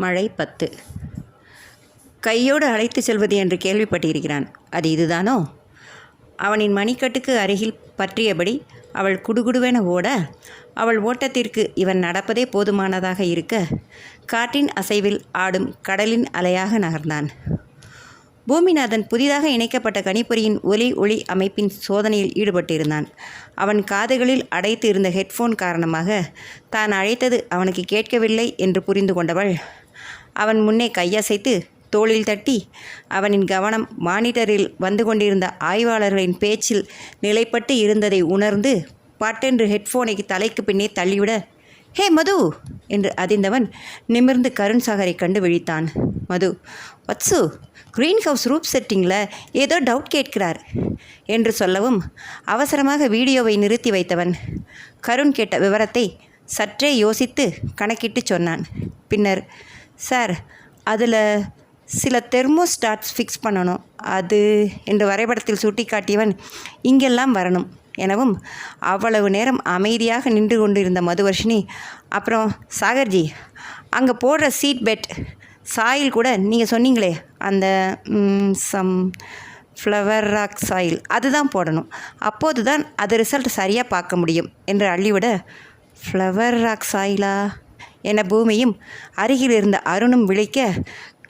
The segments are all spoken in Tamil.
மழை 10. கையோடு அழைத்து செல்வது என்று கேள்விப்பட்டிருக்கிறான். அது இதுதானோ? அவனின் மணிக்கட்டுக்கு அருகில் பற்றியபடி அவள் குடுகுடுவென ஓட, அவள் ஓட்டத்திற்கு இவன் நடப்பதே போதுமானதாக இருக்க, காற்றின் அசைவில் ஆடும் கடலின் அலையாக நகர்ந்தான். பூமிநாதன் புதிதாக இணைக்கப்பட்ட கணிப்பொறியின் ஒலி அமைப்பின் சோதனையில் ஈடுபட்டிருந்தான். அவன் காதுகளில் அடைத்து இருந்த ஹெட்ஃபோன் காரணமாக தான் அழைத்தது அவனுக்கு கேட்கவில்லை என்று புரிந்து கொண்டவள் அவன் முன்னே கையசைத்து தோளில் தட்டி அவனின் கவனம் மானிட்டரில் வந்து கொண்டிருந்த ஆய்வாளர்களின் பேச்சில் நிலைப்பட்டு இருந்ததை உணர்ந்து பட்டென்று ஹெட்ஃபோனை தலைக்கு பின்னே தள்ளிவிட, "ஹே மது!" என்று அதிர்ந்தவன் நிமிர்ந்து கருண் சாகரை கண்டு விழித்தான். "மது, வத்சு, க்ரீன் ஹவுஸ் ரூப் செட்டிங்கில் ஏதோ டவுட் கேட்கிறார்" என்று சொல்லவும் அவசரமாக வீடியோவை நிறுத்தி வைத்தவன் கருண் கேட்ட விவரத்தை சற்றே யோசித்து கணக்கிட்டு சொன்னான். பின்னர், "சார், அதில் சில தெர்மோஸ்டாட்ஸ் ஃபிக்ஸ் பண்ணணும், அது" என்று வரைபடத்தில் சுட்டி காட்டியவன் இங்கெல்லாம் வரணும் எனவும் அவ்வளவு நேரம் அமைதியாக நின்று கொண்டிருந்த மதுவர்ஷினி, "அப்புறம் சாகர்ஜி, அங்கே போடுற சீட் பெட் சாயில் கூட நீங்கள் சொன்னீங்களே, அந்த ஃப்ளவர் ராக் சாயில், அதுதான் போடணும். அப்போது தான் அது ரிசல்ட் சரியாக பார்க்க முடியும்" என்று அள்ளிவிட, "ஃப்ளவர் ராக் சாயிலா?" என பூமியும் அருகில் இருந்த அருணும் விழிக்க,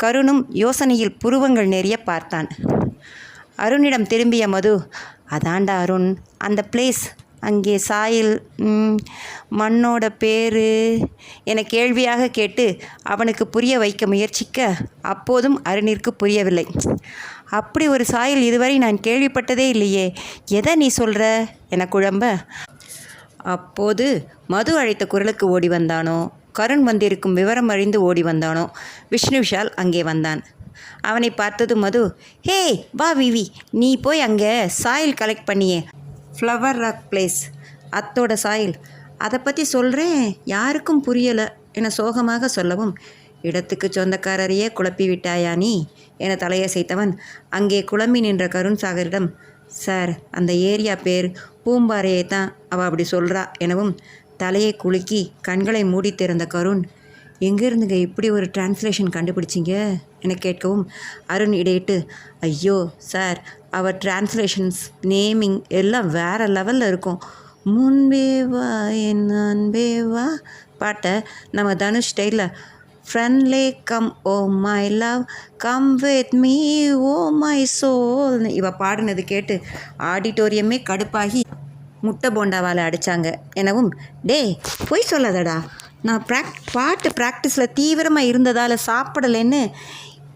கருணும் யோசனையில் புருவங்கள் நெறிய பார்த்தான். அருணிடம் திரும்பிய மது, "அதாண்டா அருண், அந்த பிளேஸ், அங்கே சாயில், மண்ணோட பேர்" என கேள்வியாக கேட்டு அவனுக்கு புரிய வைக்க முயற்சிக்க, அப்போதும் அருணிற்கு புரியவில்லை. "அப்படி ஒரு சாயில் இதுவரை நான் கேள்விப்பட்டதே இல்லையே, எதை நீ சொல்கிற?" என குழம்ப, அப்போது மது அழைத்த குரலுக்கு ஓடி வந்தானோ, கருண் வந்திருக்கும் விவரம் அறிந்து ஓடி வந்தானோ, விஷ்ணு விஷால் அங்கே வந்தான். அவனை பார்த்தது மது, "ஹே வா விவி, நீ போய் அங்கே சாயில் கலெக்ட் பண்ணியே, ஃப்ளவர் ராக் பிளேஸ், அத்தோட சாயில், அதை பற்றி சொல்கிறேன், யாருக்கும் புரியலை" என சோகமாக சொல்லவும், "இடத்துக்கு சொந்தக்காரரையே குழப்பி விட்டாயா நீ?" என தலையசைத்தவன் அங்கே குழம்பி நின்ற கருண் சாகரிடம், "சார், அந்த ஏரியா பேர் பூம்பாறையை தான் அவள் அப்படி சொல்கிறா" எனவும் தலையை குலுக்கி கண்களை மூடி திறந்த கருண், "எங்கேருந்துங்க இப்படி ஒரு டிரான்ஸ்லேஷன் கண்டுபிடிச்சிங்க?" என கேட்கவும் அருண் இடையிட்டு, "ஐயோ சார், அவர் டிரான்ஸ்லேஷன்ஸ், நேமிங் எல்லாம் வேறு லெவலில் இருக்கும். முன்பே வா என் அன்பே வா பாட்டை நம்ம தனுஷ் ஸ்டைலில், friendly come oh my love, come with me oh my சோல்னு இவ பாடினது கேட்டு ஆடிட்டோரியமே கடுப்பாகி முட்டை போண்டாவால் அடித்தாங்க" எனவும், "டே போய் சொல்லாதடா, நான் பாட்டு ப்ராக்டிஸில் தீவிரமாக இருந்ததால் சாப்பிடலைன்னு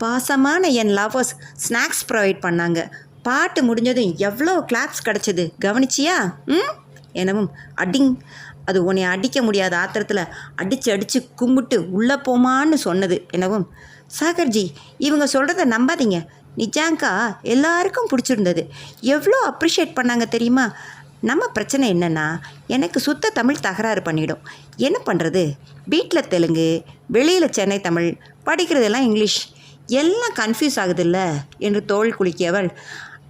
பாசமான என் லவ்வர்ஸ் ஸ்நாக்ஸ் ப்ரொவைட் பண்ணாங்க. பாட்டு முடிஞ்சதும் எவ்வளோ கிளாப்ஸ் கிடச்சிது, கவனிச்சியா?" எனவும், "அடிங், அது உன்னை அடிக்க முடியாத ஆத்திரத்தில் அடித்து கும்பிட்டு உள்ளே போமான்னு சொன்னது" எனவும், "சாகர்ஜி, இவங்க சொல்கிறத நம்பாதீங்க, நிஜாங்கா எல்லாருக்கும் பிடிச்சிருந்தது, எவ்வளோ அப்ரிஷியேட் பண்ணாங்க தெரியுமா? நம்ம பிரச்சனை என்னென்னா, எனக்கு சுத்த தமிழ் தகராறு பண்ணிடும். என்ன பண்ணுறது, வீட்டில் தெலுங்கு, வெளியில் சென்னை தமிழ், படிக்கிறதெல்லாம் இங்கிலீஷ், எல்லாம் கன்ஃபியூஸ் ஆகுதில்ல" என்று தோள் குலுக்கியவள்,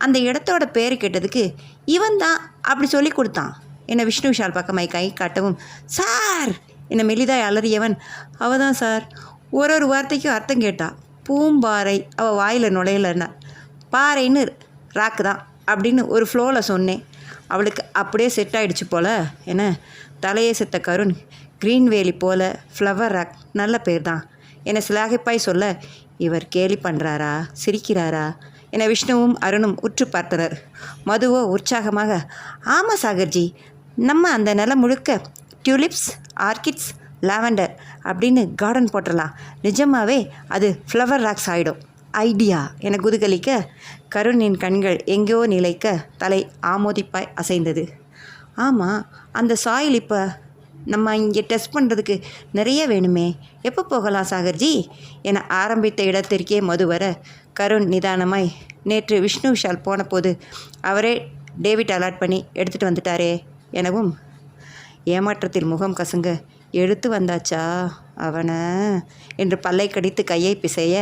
"அந்த இடத்தோட பேர் கேட்டதுக்கு இவன் தான் அப்படி சொல்லி கொடுத்தான்" என விஷ்ணு விஷால் பக்கமாய் கை காட்டவும், "சார்" என மெலிதாய் அலறியவன், "அவதான் சார், ஒரு வார்த்தைக்கும் அர்த்தம் கேட்டா. பூம்பாறை அவள் வாயில் நுழையலன்னா, பாறைன்னு ராக்கு தான் அப்படின்னு ஒரு ஃப்ளோவில் சொன்னேன், அவளுக்கு அப்படியே செட் ஆகிடுச்சு போல" என தலையை செத்த கருண், "க்ரீன் வேலி போல ஃப்ளவர் ராக், நல்ல பேர் தான்" என சிலாகிப்பாய் சொல்ல, இவர் கேலி பண்ணுறாரா, சிரிக்கிறாரா என விஷ்ணுவும் அருணும் உற்று பார்த்தனர். மதுவோ உற்சாகமாக, "ஆமாம் சாகர்ஜி, நம்ம அந்த நிலம் முழுக்க டியூலிப்ஸ், ஆர்கிட்ஸ், லாவெண்டர் அப்படின்னு கார்டன் போட்டுடலாம், நிஜமாகவே அது ஃப்ளவர் ராக்ஸ் ஆகிடும், ஐடியா" என குதுகலிக்க, கருணின் கண்கள் எங்கேயோ நிலைக்க தலை ஆமோதிப்பாய் அசைந்தது. "ஆமாம், அந்த சாயில் இப்போ நம்ம இங்கே டெஸ்ட் பண்ணுறதுக்கு நிறைய வேணுமே, எப்போ போகலாம் சாகர்ஜி?" என ஆரம்பித்த இடத்திற்கே மது வர, கருண் நிதானமாய், "நேற்று விஷ்ணு விஷால் போன போது அவரே டேவிட் அலாட் பண்ணி எடுத்துகிட்டு வந்துட்டாரே" எனவும், ஏமாற்றத்தில் முகம் கசங்க, "எடுத்து வந்தாச்சா அவனை?" என்று பல்லை கடித்து கையை பிசைய,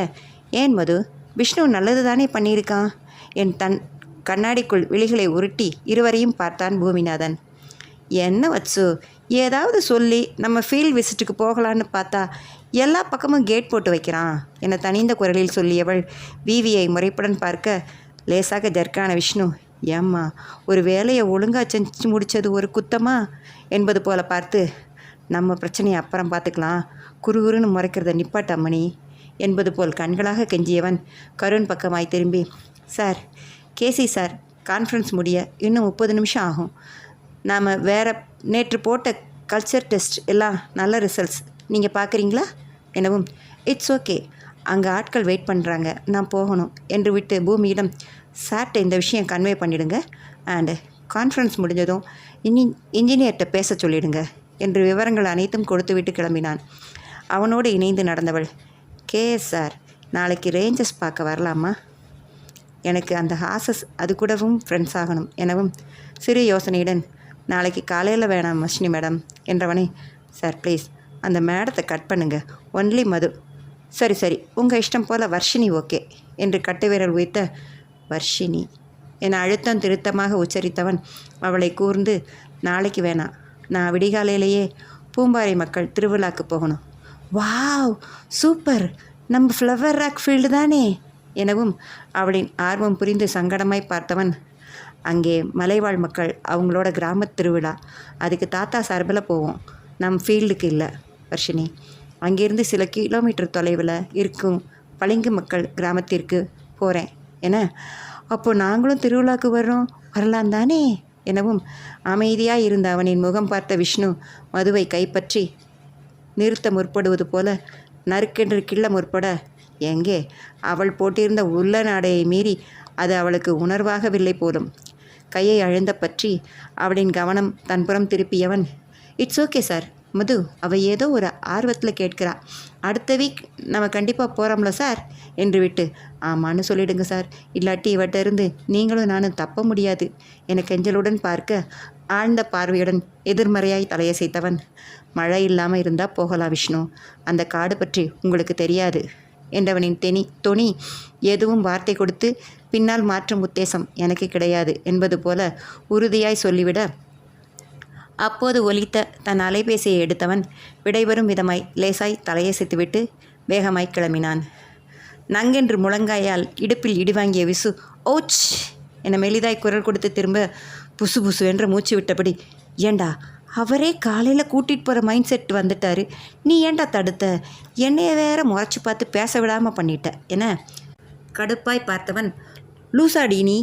"ஏன் மது, விஷ்ணு நல்லது தானே பண்ணியிருக்கான்" என் கண்ணாடிக்குள் விழிகளை உருட்டி இருவரையும் பார்த்தான் பூமிநாதன். "என்ன வத்சு, ஏதாவது சொல்லி நம்ம ஃபீல்ட் விசிட்டுக்கு போகலான்னு பார்த்தா எல்லா பக்கமும் கேட் போட்டு வைக்கிறான் என தனிந்த குரலில் சொல்லியவள் விவியை முறைப்புடன் பார்க்க லேசாக ஜர்க்கான விஷ்ணு, ஏம்மா ஒரு வேலையை ஒழுங்காக செஞ்சு முடித்தது ஒரு குத்தமா என்பது போல பார்த்து, நம்ம பிரச்சனையை அப்புறம் பார்த்துக்கலாம், குறுகுறுன்னு முறைக்கிறத நிப்பாட்ட அம்மணி என்பது போல் கண்களாக கெஞ்சியவன் கருண் பக்கமாய் திரும்பி, சார் கேசி சார் கான்ஃபரன்ஸ் முடிய இன்னும் 30 நிமிஷம் ஆகும். நாம் நேற்று போட்ட கல்ச்சர் டெஸ்ட் எல்லாம் நல்ல ரிசல்ட்ஸ் நீங்கள் பார்க்குறீங்களா எனவும், இட்ஸ் ஓகே, அங்கே ஆட்கள் வெயிட் பண்ணுறாங்க, நான் போகணும் என்று விட்டு பூமியிடம், சார்ட்ட இந்த விஷயம் கன்வே பண்ணிவிடுங்க, அண்டு கான்ஃபரன்ஸ் முடிஞ்சதும் இன்ஜினியர்கிட்ட பேச சொல்லிடுங்க என்று விவரங்கள் அனைத்தும் கொடுத்துவிட்டு கிளம்பினான். அவனோடு இணைந்து நடந்தவள், கேஎஸ் சார் நாளைக்கு ரேஞ்சஸ் பார்க்க வரலாமா? எனக்கு அந்த ஹாசஸ் அது கூடவும் ஃப்ரெண்ட்ஸ் ஆகணும் எனவும் சிறு யோசனையுடன், நாளைக்கு காலையில் வேணாம் மஷ்னி மேடம் என்றவனே, சார் ப்ளீஸ் அந்த மேடத்தை கட் பண்ணுங்க, ஒன்லி மது. சரி சரி உங்கள் இஷ்டம் போல் வர்ஷினி ஓகே என்று கட்டுவிரல் உயர்த்த, வர்ஷினி என அழுத்தம் திருத்தமாக உச்சரித்தவன் அவளை கூர்ந்து, நாளைக்கு வேணாம், நான் விடிகாலையிலேயே பூம்பாறை மக்கள் திருவிழாக்கு போகணும். வாவ் சூப்பர், நம்ம ஃப்ளவர் ராக் ஃபீல்டு தானே எனவும் அவளின் ஆர்வம் புரிந்து சங்கடமாய் பார்த்தவன், அங்கே மலைவாழ் மக்கள் அவங்களோட கிராமத் திருவிழா, அதுக்கு தாத்தா சார்பில் போவோம், நம் ஃபீல்டுக்கு இல்லை வர்ஷினி. அங்கேருந்து சில கிலோமீட்டர் தொலைவில் இருக்கும் பளிங்கு மக்கள் கிராமத்திற்கு போகிறேன் என, அப்போது நாங்களும் திருவிழாவுக்கு வரலாம் தானே எனவும் அமைதியாக இருந்த அவனின் முகம் பார்த்த விஷ்ணு மதுவை கைப்பற்றி நிறுத்த முற்படுவது போல நறுக்கென்று கிள்ள முற்பட, எங்கே அவள் போட்டிருந்த உள்ள நாடையை மீறி அது அவளுக்கு உணர்வாகவில்லை போலும். கையை அழுந்த பற்றி அவளின் கவனம் தன்புறம் திருப்பியவன், இட்ஸ் ஓகே சார், மது அவள் ஏதோ ஒரு ஆர்வத்தில் கேட்கிறா, அடுத்த வீக் நம்ம கண்டிப்பாக போகிறோம்ல சார் என்று விட்டு, ஆமான்னு சொல்லிடுங்க சார், இல்லாட்டி இவட்ட இருந்து நீங்களும் நானும் தப்ப முடியாது என கெஞ்சலுடன் பார்க்க ஆழ்ந்த பார்வையுடன் எதிர்மறையாய் தலையசைத்தவன், மழை இல்லாமல் இருந்தால் போகலாம் விஷ்ணு, அந்த காடு பற்றி உங்களுக்கு தெரியாது என்றவனின் தொனி எதுவும் வார்த்தை கொடுத்து பின்னால் மாற்றும் உத்தேசம் எனக்கு கிடையாது என்பது போல உறுதியாய் சொல்லிவிட, அப்போது ஒலித்த தன் அலைபேசியை எடுத்தவன் விடைபெறும் விதமாய் லேசாய் தலையசைத்துவிட்டு வேகமாய் கிளம்பினான். நங்கென்று முழங்காயால் இடுப்பில் இடிவாங்கிய விசு ஓச் என மெலிதாய் குரல் கொடுத்து திரும்ப புசு புசு என்று மூச்சு விட்டபடி, ஏண்டா அவரே காலையில் கூட்டிகிட்டு போகிற மைண்ட் செட் வந்துட்டார், நீ ஏண்டா தடுத்த, என்னைய வேற முறைச்சி பார்த்து பேச விடாமல் பண்ணிட்ட என கடுப்பாய் பார்த்தவன், லூசாடி நீ,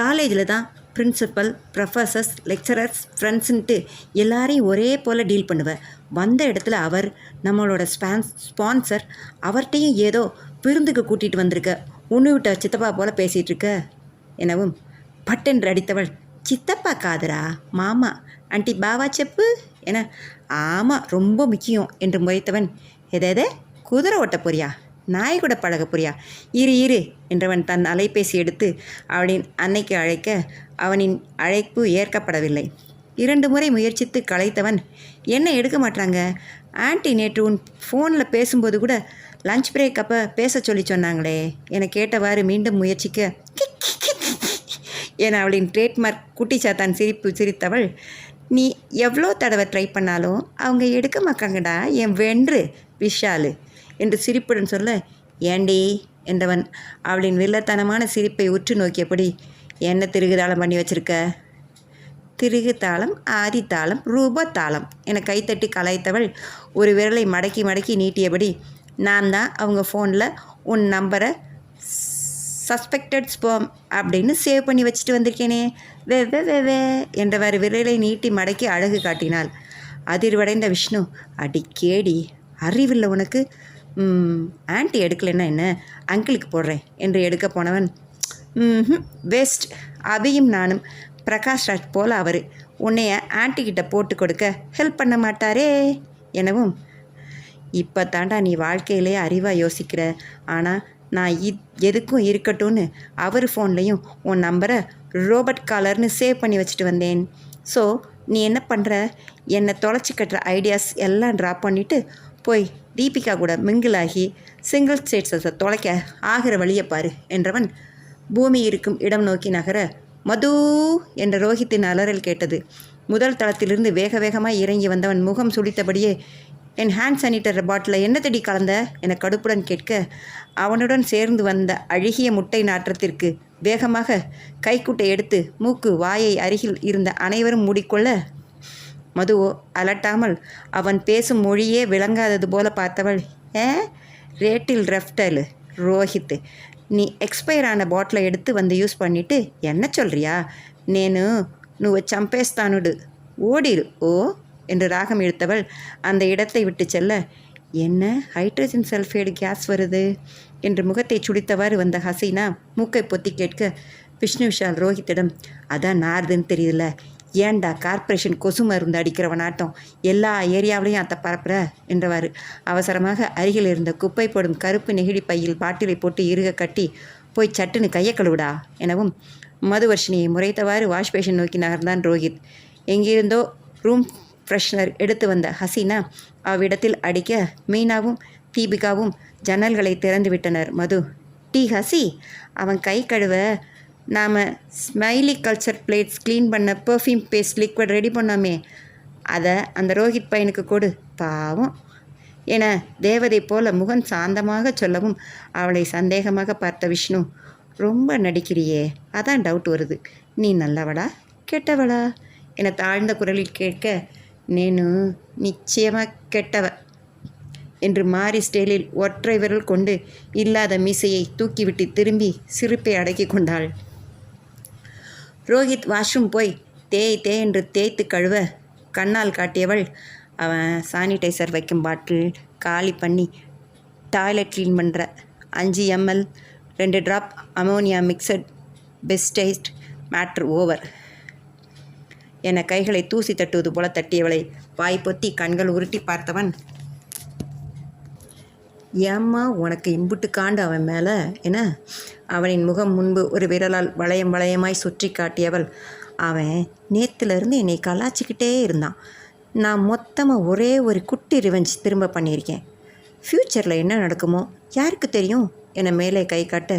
காலேஜில் தான் பிரின்சிபல் ப்ரொஃபஸர்ஸ் லெக்சரர்ஸ் ஃப்ரெண்ட்ஸுன்ட்டு எல்லாரையும் ஒரே போல் டீல் பண்ணுவேன், வந்த இடத்துல அவர் நம்மளோட ஸ்பான்சர், அவர்கிட்டையும் ஏதோ விருந்துக்கு கூட்டிகிட்டு வந்திருக்க, ஒன்று விட்ட சித்தப்பா போல் பேசிகிட்டு இருக்க எனவும் பட்டென்று அடித்தவள், சித்தப்பா காதுரா மாமா ஆண்டி பாவா செப்பு என, ஆமாம் ரொம்ப முக்கியம் என்று முறைத்தவன், எதே குதிரை ஓட்ட போறியா, நாய் கூட பழக போறியா, இரு என்றவன் தன் அலைபேசி எடுத்து அவளின் அன்னைக்கு அழைக்க அவனின் அழைப்பு ஏற்கப்படவில்லை. 2 முறை முயற்சித்து களைத்தவன், என்ன எடுக்க மாட்டாங்க, ஆண்டி நேற்று உன் ஃபோனில் பேசும்போது கூட லஞ்ச் பிரேக் அப்போ பேச சொன்னாங்களே என கேட்டவாறு மீண்டும் முயற்சிக்க என அவளின் ட்ரேட்மார்க் குட்டிச்சாத்தான் சிரிப்பு சிரித்தவள், நீ எவ்வளோ தடவை ட்ரை பண்ணாலும் அவங்க எடுக்க மாட்டாங்கடா என் வென்று விஷாலு என்று சிரிப்புடன் சொல்ல, ஏண்டி என்றவன் அவளின் வில்லத்தனமான சிரிப்பை உற்று நோக்கியபடி, என்ன திருகுதாளம் பண்ணி வச்சிருக்க, திருகு தாளம் ஆதி தாளம் ரூபா தாளம் என கைத்தட்டி கலாய்த்தவள் ஒரு விரலை மடக்கி மடக்கி நீட்டியபடி, நான் தான் அவங்க ஃபோனில் உன் நம்பரை சஸ்பெக்டட் ஸ்பெர்ம் அப்படின்னு சேவ் பண்ணி வச்சுட்டு வந்திருக்கேனே, வே என்றவாறு விரலை நீட்டி மடக்கி அழகு காட்டினாள். அதிர்வடைந்த விஷ்ணு, அடி கேடி அறிவில்லை உனக்கு, ஆன்ட்டி எடுக்கலைன்னா என்ன, அங்கிளுக்கு போடுறேன் என்று எடுக்க போனவன், வேஸ்ட், அபியும் நானும் பிரகாஷ் ராஜ் போல் அவர் உன்னைய ஆன்ட்டிக்கிட்ட போட்டு கொடுக்க ஹெல்ப் பண்ண மாட்டாரே எனவும், இப்போ தாண்டா நீ வாழ்க்கையிலே அறிவாக யோசிக்கிற, ஆனால் நான் எதுக்கும் இருக்கட்டும்னு அவர் ஃபோன்லேயும் உன் நம்பரை ரோபர்ட் காலர்னு சேவ் பண்ணி வச்சுட்டு வந்தேன். ஸோ நீ என்ன பண்ணுற, என்னை தொலைச்சி கட்டுற ஐடியாஸ் எல்லாம் ட்ராப் பண்ணிவிட்டு போய் தீபிகா கூட மிங்கிளாகி சிங்கிள் ஸ்டேட்ஸை தொலைக்க ஆகிற வழியை பாரு என்றவன் பூமி இருக்கும் இடம் நோக்கி நகர, மது என்ற ரோஹித்தின் அலறல் கேட்டது. முதல் தளத்திலிருந்து வேக வேகமாக இறங்கி வந்தவன் முகம் சுளித்தபடியே, என் ஹேண்ட் சானிடைசர் பாட்டிலில் என்ன தடி கலந்த என கடுப்புடன் கேட்க, அவனுடன் சேர்ந்து வந்த அழுகிய முட்டை நாற்றத்திற்கு வேகமாக கைக்குட்டை எடுத்து மூக்கு வாயை அருகில் இருந்த அனைவரும் மூடிக்கொள்ள, மதுவோ அலட்டாமல் அவன் பேசும் மொழியே விளங்காதது போல பார்த்தவள், ரேட்டில் ரெஃப்டல் ரோஹித், நீ எக்ஸ்பயர் ஆன பாட்டிலை எடுத்து வந்து யூஸ் பண்ணிவிட்டு என்ன சொல்கிறியா? నేను నువ్వు చంపేస్తానుడు ஓடிரு ஓ என்று ராகம் இழுத்தவள் அந்த இடத்தை விட்டு செல்ல, என்ன ஹைட்ரஜன் சல்ஃபைடு கேஸ் வருது என்று முகத்தை சுடித்தவாறு வந்த ஹசீனா மூக்கை பொத்தி கேட்க, விஷ்ணு விஷால் ரோஹித்திடம், அதான் நார்துன்னு தெரியுதுல்ல, ஏன்டா கார்ப்பரேஷன் கொசு மருந்து அடிக்கிறவனாட்டம் எல்லா ஏரியாவிலையும் அத்தை பரப்புற என்றவாறு அவசரமாக அருகில் இருந்த குப்பை போடும் கருப்பு நெகிழி பையில் பாட்டிலை போட்டு இறுக கட்டி, போய் சட்டுன்னு கையை கழுவிடா எனவும் மதுவர்ஷினியை முறைத்தவாறு வாஷ் பேஷன் நோக்கி நகர்ந்தான் ரோஹித். எங்கிருந்தோ ரூம் ஃப்ரெஷ்னர் எடுத்து வந்த ஹசீனா அவ்விடத்தில் அடிக்க, மீனாவும் தீபிகாவும் ஜன்னல்களை திறந்து விட்டனர். மது, டீ ஹசி, அவன் கை கழுவ நாம் ஸ்மைலி கல்ச்சர் பிளேட்ஸ் க்ளீன் பண்ண பர்ஃப்யூம் பேஸ்ட் லிக்விட் ரெடி பண்ணோமே, அதை அந்த ரோஹித் பையனுக்கு கொடு பாவம் என தேவதை போல முகம் சாந்தமாக சொல்லவும், அவளை சந்தேகமாக பார்த்த விஷ்ணு, ரொம்ப நடிக்கிறியே, அதான் டவுட் வருது, நீ நல்லவளா கெட்டவளா என தாழ்ந்த குரலில் கேட்க, நேனு நிச்சயமாக கெட்டவ என்று மாறி ஸ்டைலில் ஒற்றை விரல் கொண்டு இல்லாத மீசையை தூக்கிவிட்டு திரும்பி சிரிப்பை அடக்கி கொண்டாள். ரோஹித் வாஷ்ரூம் போய் தேய் என்று தேய்த்து கழுவ கண்ணால் காட்டியவள் அவன் சானிடைசர் வைக்கும் பாட்டில் காலி பண்ணி டாய்லெட் க்ளீன் பண்ணுற 5 ml 2 drop ammonia mixed pesticide மேட்ரு ஓவர் என கைகளை தூசி தட்டுவது போல தட்டியவளை வாய் பொத்தி கண்கள் உருட்டி பார்த்தவன், ஏம்மா உனக்கு இம்புட்டு காண்டு அவன் மேலே என அவனின் முகம் முன்பு ஒரு விரலால் வளையம் வளையமாய் சுற்றி காட்டியவள், அவன் நேற்றுலேருந்து என்னை கலாச்சிக்கிட்டே இருந்தான், நான் மொத்தமாக ஒரே ஒரு குட்டி ரிவெஞ்ச் திரும்ப பண்ணியிருக்கேன், ஃப்யூச்சரில் என்ன நடக்குமோ யாருக்கு தெரியும் என மேலே கை காட்ட,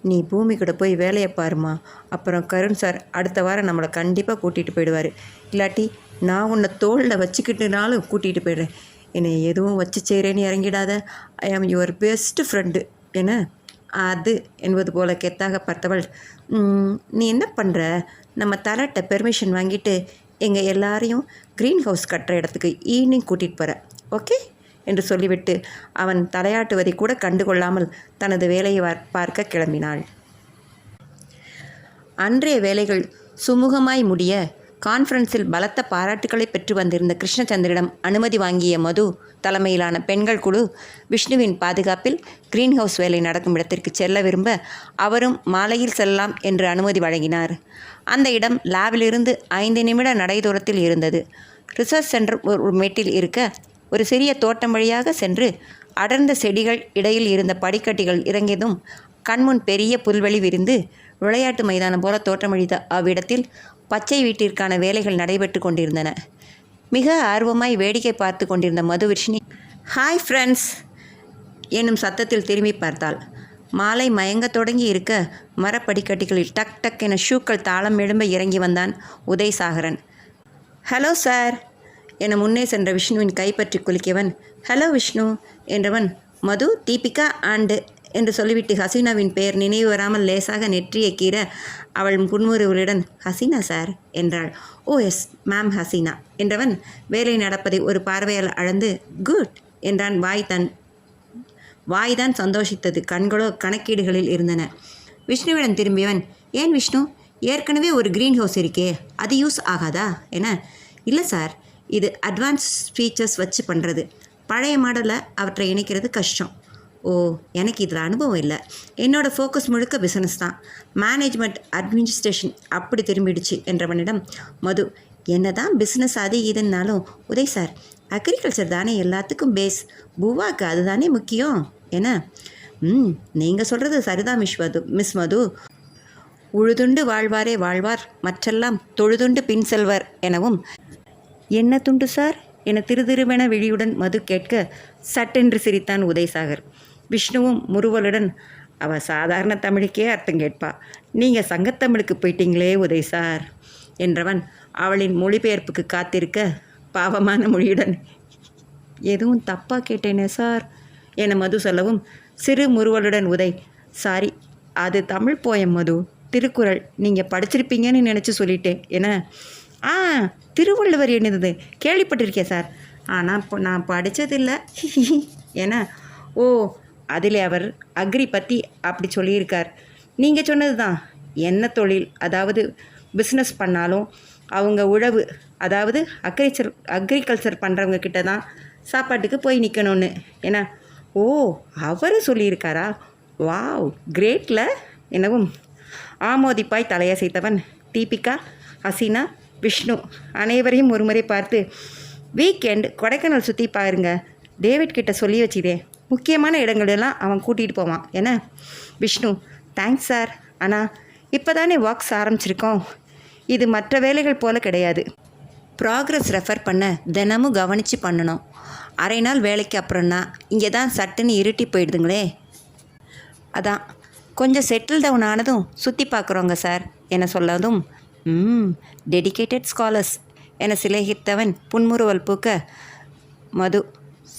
நீ பூமி கூட போய் வேலையை பாருமா, அப்புறம் கருண் சார் அடுத்த வாரம் நம்மளை கண்டிப்பாக கூட்டிகிட்டு போயிடுவார், இல்லாட்டி நான் உன்னை தோளில் வச்சுக்கிட்டுனாலும் கூட்டிகிட்டு போயிடுறேன், என்னை எதுவும் வச்சு செய்கிறேன்னு இறங்கிடாத, ஐ ஆம் யுவர் பெஸ்ட் ஃப்ரெண்டு என அது என்பது போல கெத்தாக பார்த்தவள், நீ என்ன பண்ணுற, நம்ம தலட்ட பெர்மிஷன் வாங்கிட்டு எங்கள் எல்லாரையும் க்ரீன் ஹவுஸ் கட்டுற இடத்துக்கு ஈவினிங் கூட்டிகிட்டு போகிற ஓகே என்று சொல்லிவிட்டு அவன் தலையாட்டுவதை கூட கண்டுகொள்ளாமல் தனது வேலையை பார்க்க கிளம்பினாள். அன்றைய வேலைகள் சுமூகமாய் முடிய கான்ஃபரன்ஸில் பலத்த பாராட்டுக்களை பெற்று வந்திருந்த கிருஷ்ணச்சந்திரிடம் அனுமதி வாங்கிய மது தலைமையிலான பெண்கள் குழு விஷ்ணுவின் பாதுகாப்பில் க்ரீன் ஹவுஸ் வேலை நடக்கும் இடத்திற்கு செல்ல விரும்ப அவரும் மாலையில் செல்லலாம் என்று அனுமதி வழங்கினார். அந்த இடம் லேபிலிருந்து 5 நிமிட நடை தூரத்தில் இருந்தது. ரிசர்ச் சென்டர் ஒரு மேட்டில் இருக்க ஒரு சிறிய தோட்டம் வழியாக சென்று அடர்ந்த செடிகள் இடையில் இருந்த படிக்கட்டிகள் இறங்கியதும் கண்முன் பெரிய புல்வெளி விரிந்து விளையாட்டு மைதானம் போல தோற்றமளித்த அவ்விடத்தில் பச்சை வீட்டிற்கான வேலைகள் நடைபெற்று கொண்டிருந்தன. மிக ஆர்வமாய் வேடிக்கை பார்த்து கொண்டிருந்த மதுவர்ஷினி, ஹாய் ஃப்ரெண்ட்ஸ் என்னும் சத்தத்தில் திரும்பி பார்த்தாள். மாலை மயங்க தொடங்கி இருக்க மரப்படிக்கட்டிகளில் டக் டக் என ஷூக்கள் தாளம் எழும்ப இறங்கி வந்தான் உதயசாகரன். ஹலோ சார் என முன்னே சென்ற விஷ்ணுவின் கைப்பற்றி குலுக்கியவன், ஹலோ விஷ்ணு என்றவன், மது, தீபிகா ஆண்டு என்று சொல்லிவிட்டு ஹசீனாவின் பெயர் நினைவு வராமல் லேசாக நெற்றியை கீற அவள் புன்முறுவலுடன், ஹசீனா சார் என்றாள். ஓ எஸ் மேம் ஹசீனா என்றவன் வேலை நடப்பதை ஒரு பார்வையால் அளந்து, குட் என்றான். வாய்தான் சந்தோஷித்தது, கண்களோ கணக்கீடுகளில் இருந்தன. விஷ்ணுவிடம் திரும்பியவன், ஏன் விஷ்ணு, ஏற்கனவே ஒரு க்ரீன் ஹவுஸ் இருக்கே, அது யூஸ் ஆகாதா என, இல்லை சார், இது அட்வான்ஸ் ஃபீச்சர்ஸ் வச்சு பண்ணுறது, பழைய மாடலில் அவற்றை இணைக்கிறது கஷ்டம். ஓ, எனக்கு இதில் அனுபவம் இல்லை, என்னோடய ஃபோக்கஸ் முழுக்க பிஸ்னஸ் தான், மேனேஜ்மெண்ட் அட்மினிஸ்ட்ரேஷன் அப்படி திரும்பிடுச்சு என்றவனிடம் மது, என்ன தான் பிஸ்னஸ் அது இதுன்னாலும் உதய் சார், அக்ரிகல்ச்சர் தானே எல்லாத்துக்கும் பேஸ், பூவாக்கு அதுதானே முக்கியம் என, நீங்கள் சொல்கிறது சரிதான் மிஸ் மது, உழுதுண்டு வாழ்வாரே வாழ்வார், மற்றெல்லாம் தொழுதுண்டு பின் செல்வர் எனவும், என்ன துண்டு சார் என திருதிருவென விழியுடன் மது கேட்க சட்டென்று சிரித்தான் உதயசாகர். விஷ்ணுவும் முறுவலுடன், அவள் சாதாரண தமிழுக்கே அர்த்தம் கேட்பா, நீங்கள் சங்கத்தமிழுக்கு போயிட்டீங்களே உதய் சார் என்றவன் அவளின் மொழிபெயர்ப்புக்கு காத்திருக்க பாவமான மொழியுடன், எதுவும் தப்பாக கேட்டேனே சார் என மது சொல்லவும் சிறு முறுவலுடன் உதய், சாரி, அது தமிழ் போயம் மது, திருக்குறள், நீங்கள் படிச்சிருப்பீங்கன்னு நினச்சி சொல்லிட்டேன் என. ஆ, திருவள்ளுவர் என்னது கேள்விப்பட்டிருக்கேன் சார், ஆனால் இப்போ நான் படித்ததில்லை என. ஓ, அதில் அவர் அக்ரி பற்றி அப்படி சொல்லியிருக்கார். நீங்கள் சொன்னது தான், என்ன தொழில், அதாவது பிஸ்னஸ் பண்ணாலும் அவங்க உழவு, அதாவது அக்ரிகல்ச்சர் பண்ணுறவங்க கிட்ட தான் சாப்பாட்டுக்கு போய் நிற்கணும்னு என. ஓ, அவர் சொல்லியிருக்காரா, வாவ் கிரேட்டில் எனவும் ஆமோதிப்பாய் தலையசைத்தவன் தீபிகா, ஹசீனா, விஷ்ணு அனைவரையும் ஒருமுறை பார்த்து, வீக்கெண்ட் கொடைக்கானல் சுற்றி பாருங்க, டேவிட் கிட்ட சொல்லி வச்சிதே, முக்கியமான இடங்களெல்லாம் அவன் கூட்டிகிட்டு போவான் என. விஷ்ணு, தேங்க்ஸ் சார், ஆனால் இப்போ தானே வாக்ஸ் ஆரம்பிச்சிருக்கோம், இது மற்ற வேலைகள் போல் கிடையாது. ப்ராக்ரஸ் ரெஃபர் பண்ண தினமும் கவனித்து பண்ணணும். அரை நாள் வேலைக்கு அப்புறம்னா இங்கே தான் சட்டுன்னு இருட்டி போயிடுதுங்களே, அதான் கொஞ்சம் செட்டில் டவுன் ஆனதும் சுற்றி பார்க்குறோங்க சார் என சொல்லதும், டெடிகேட்டட் ஸ்காலர்ஸ் என சிலைகித்தவன் புன்முறுவல் பூக்க மது,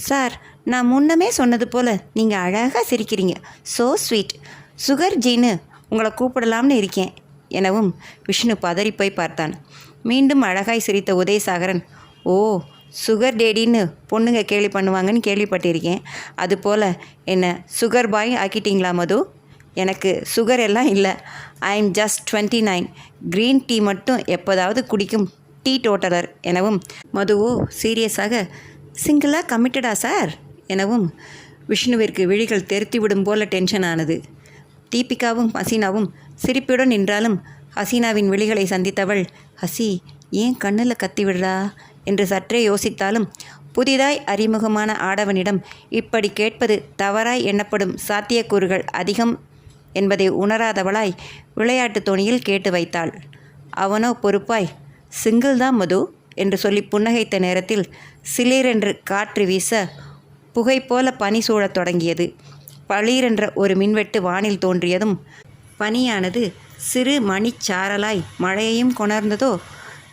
சார், நான் முன்னமே சொன்னது போல் நீங்கள் அழகாக சிரிக்கிறீங்க, ஸோ ஸ்வீட், சுகர் ஜீனு உங்களை கூப்பிடலாம்னு இருக்கேன் எனவும் விஷ்ணு பதறிப்போய் பார்த்தான். மீண்டும் அழகாய் சிரித்த உதயசாகரன், ஓ, சுகர் டேடின்னு பொண்ணுங்க கேலி பண்ணுவாங்கன்னு கேள்விப்பட்டிருக்கேன், அதுபோல் என்ன சுகர் பாய் ஆக்கிட்டீங்களா மது? எனக்கு சுகர் எல்லாம் இல்லை, I am just 29, green tea மட்டும் எப்போதாவது குடிக்கும் டீ டோட்டலர் எனவும். மதுவோ சீரியஸாக, சிங்கிளாக கமிட்டடா சார் எனவும். விஷ்ணுவிற்கு விழிகள் தெருத்திவிடும் போல டென்ஷன் ஆனது. தீபிகாவும் ஹசீனாவும் சிரிப்புடன் நின்றாலும் ஹசீனாவின் விழிகளை சந்தித்தவள், ஹசி, ஏன் கண்ணில் கத்தி விடுறா என்று சற்றே யோசித்தாலும் புதிதாய் அறிமுகமான ஆடவனிடம் இப்படி கேட்பது தவறாய் எண்ணப்படும் சாத்தியக்கூறுகள் அதிகம் என்பதை உணராதவளாய் விளையாட்டு தோணியில் கேட்டு வைத்தாள். அவனோ பொறுப்பாய், சிங்கிள் தான் மது என்று சொல்லி புன்னகைத்த நேரத்தில் சிலீரென்று காற்று வீச புகை போல பனி சூழத் தொடங்கியது. பளீரென்ற ஒரு மின்வெட்டு வானில் தோன்றியதும் பனியானது சிறு மணிச்சாரலாய் மழையையும் கொணர்ந்ததோ.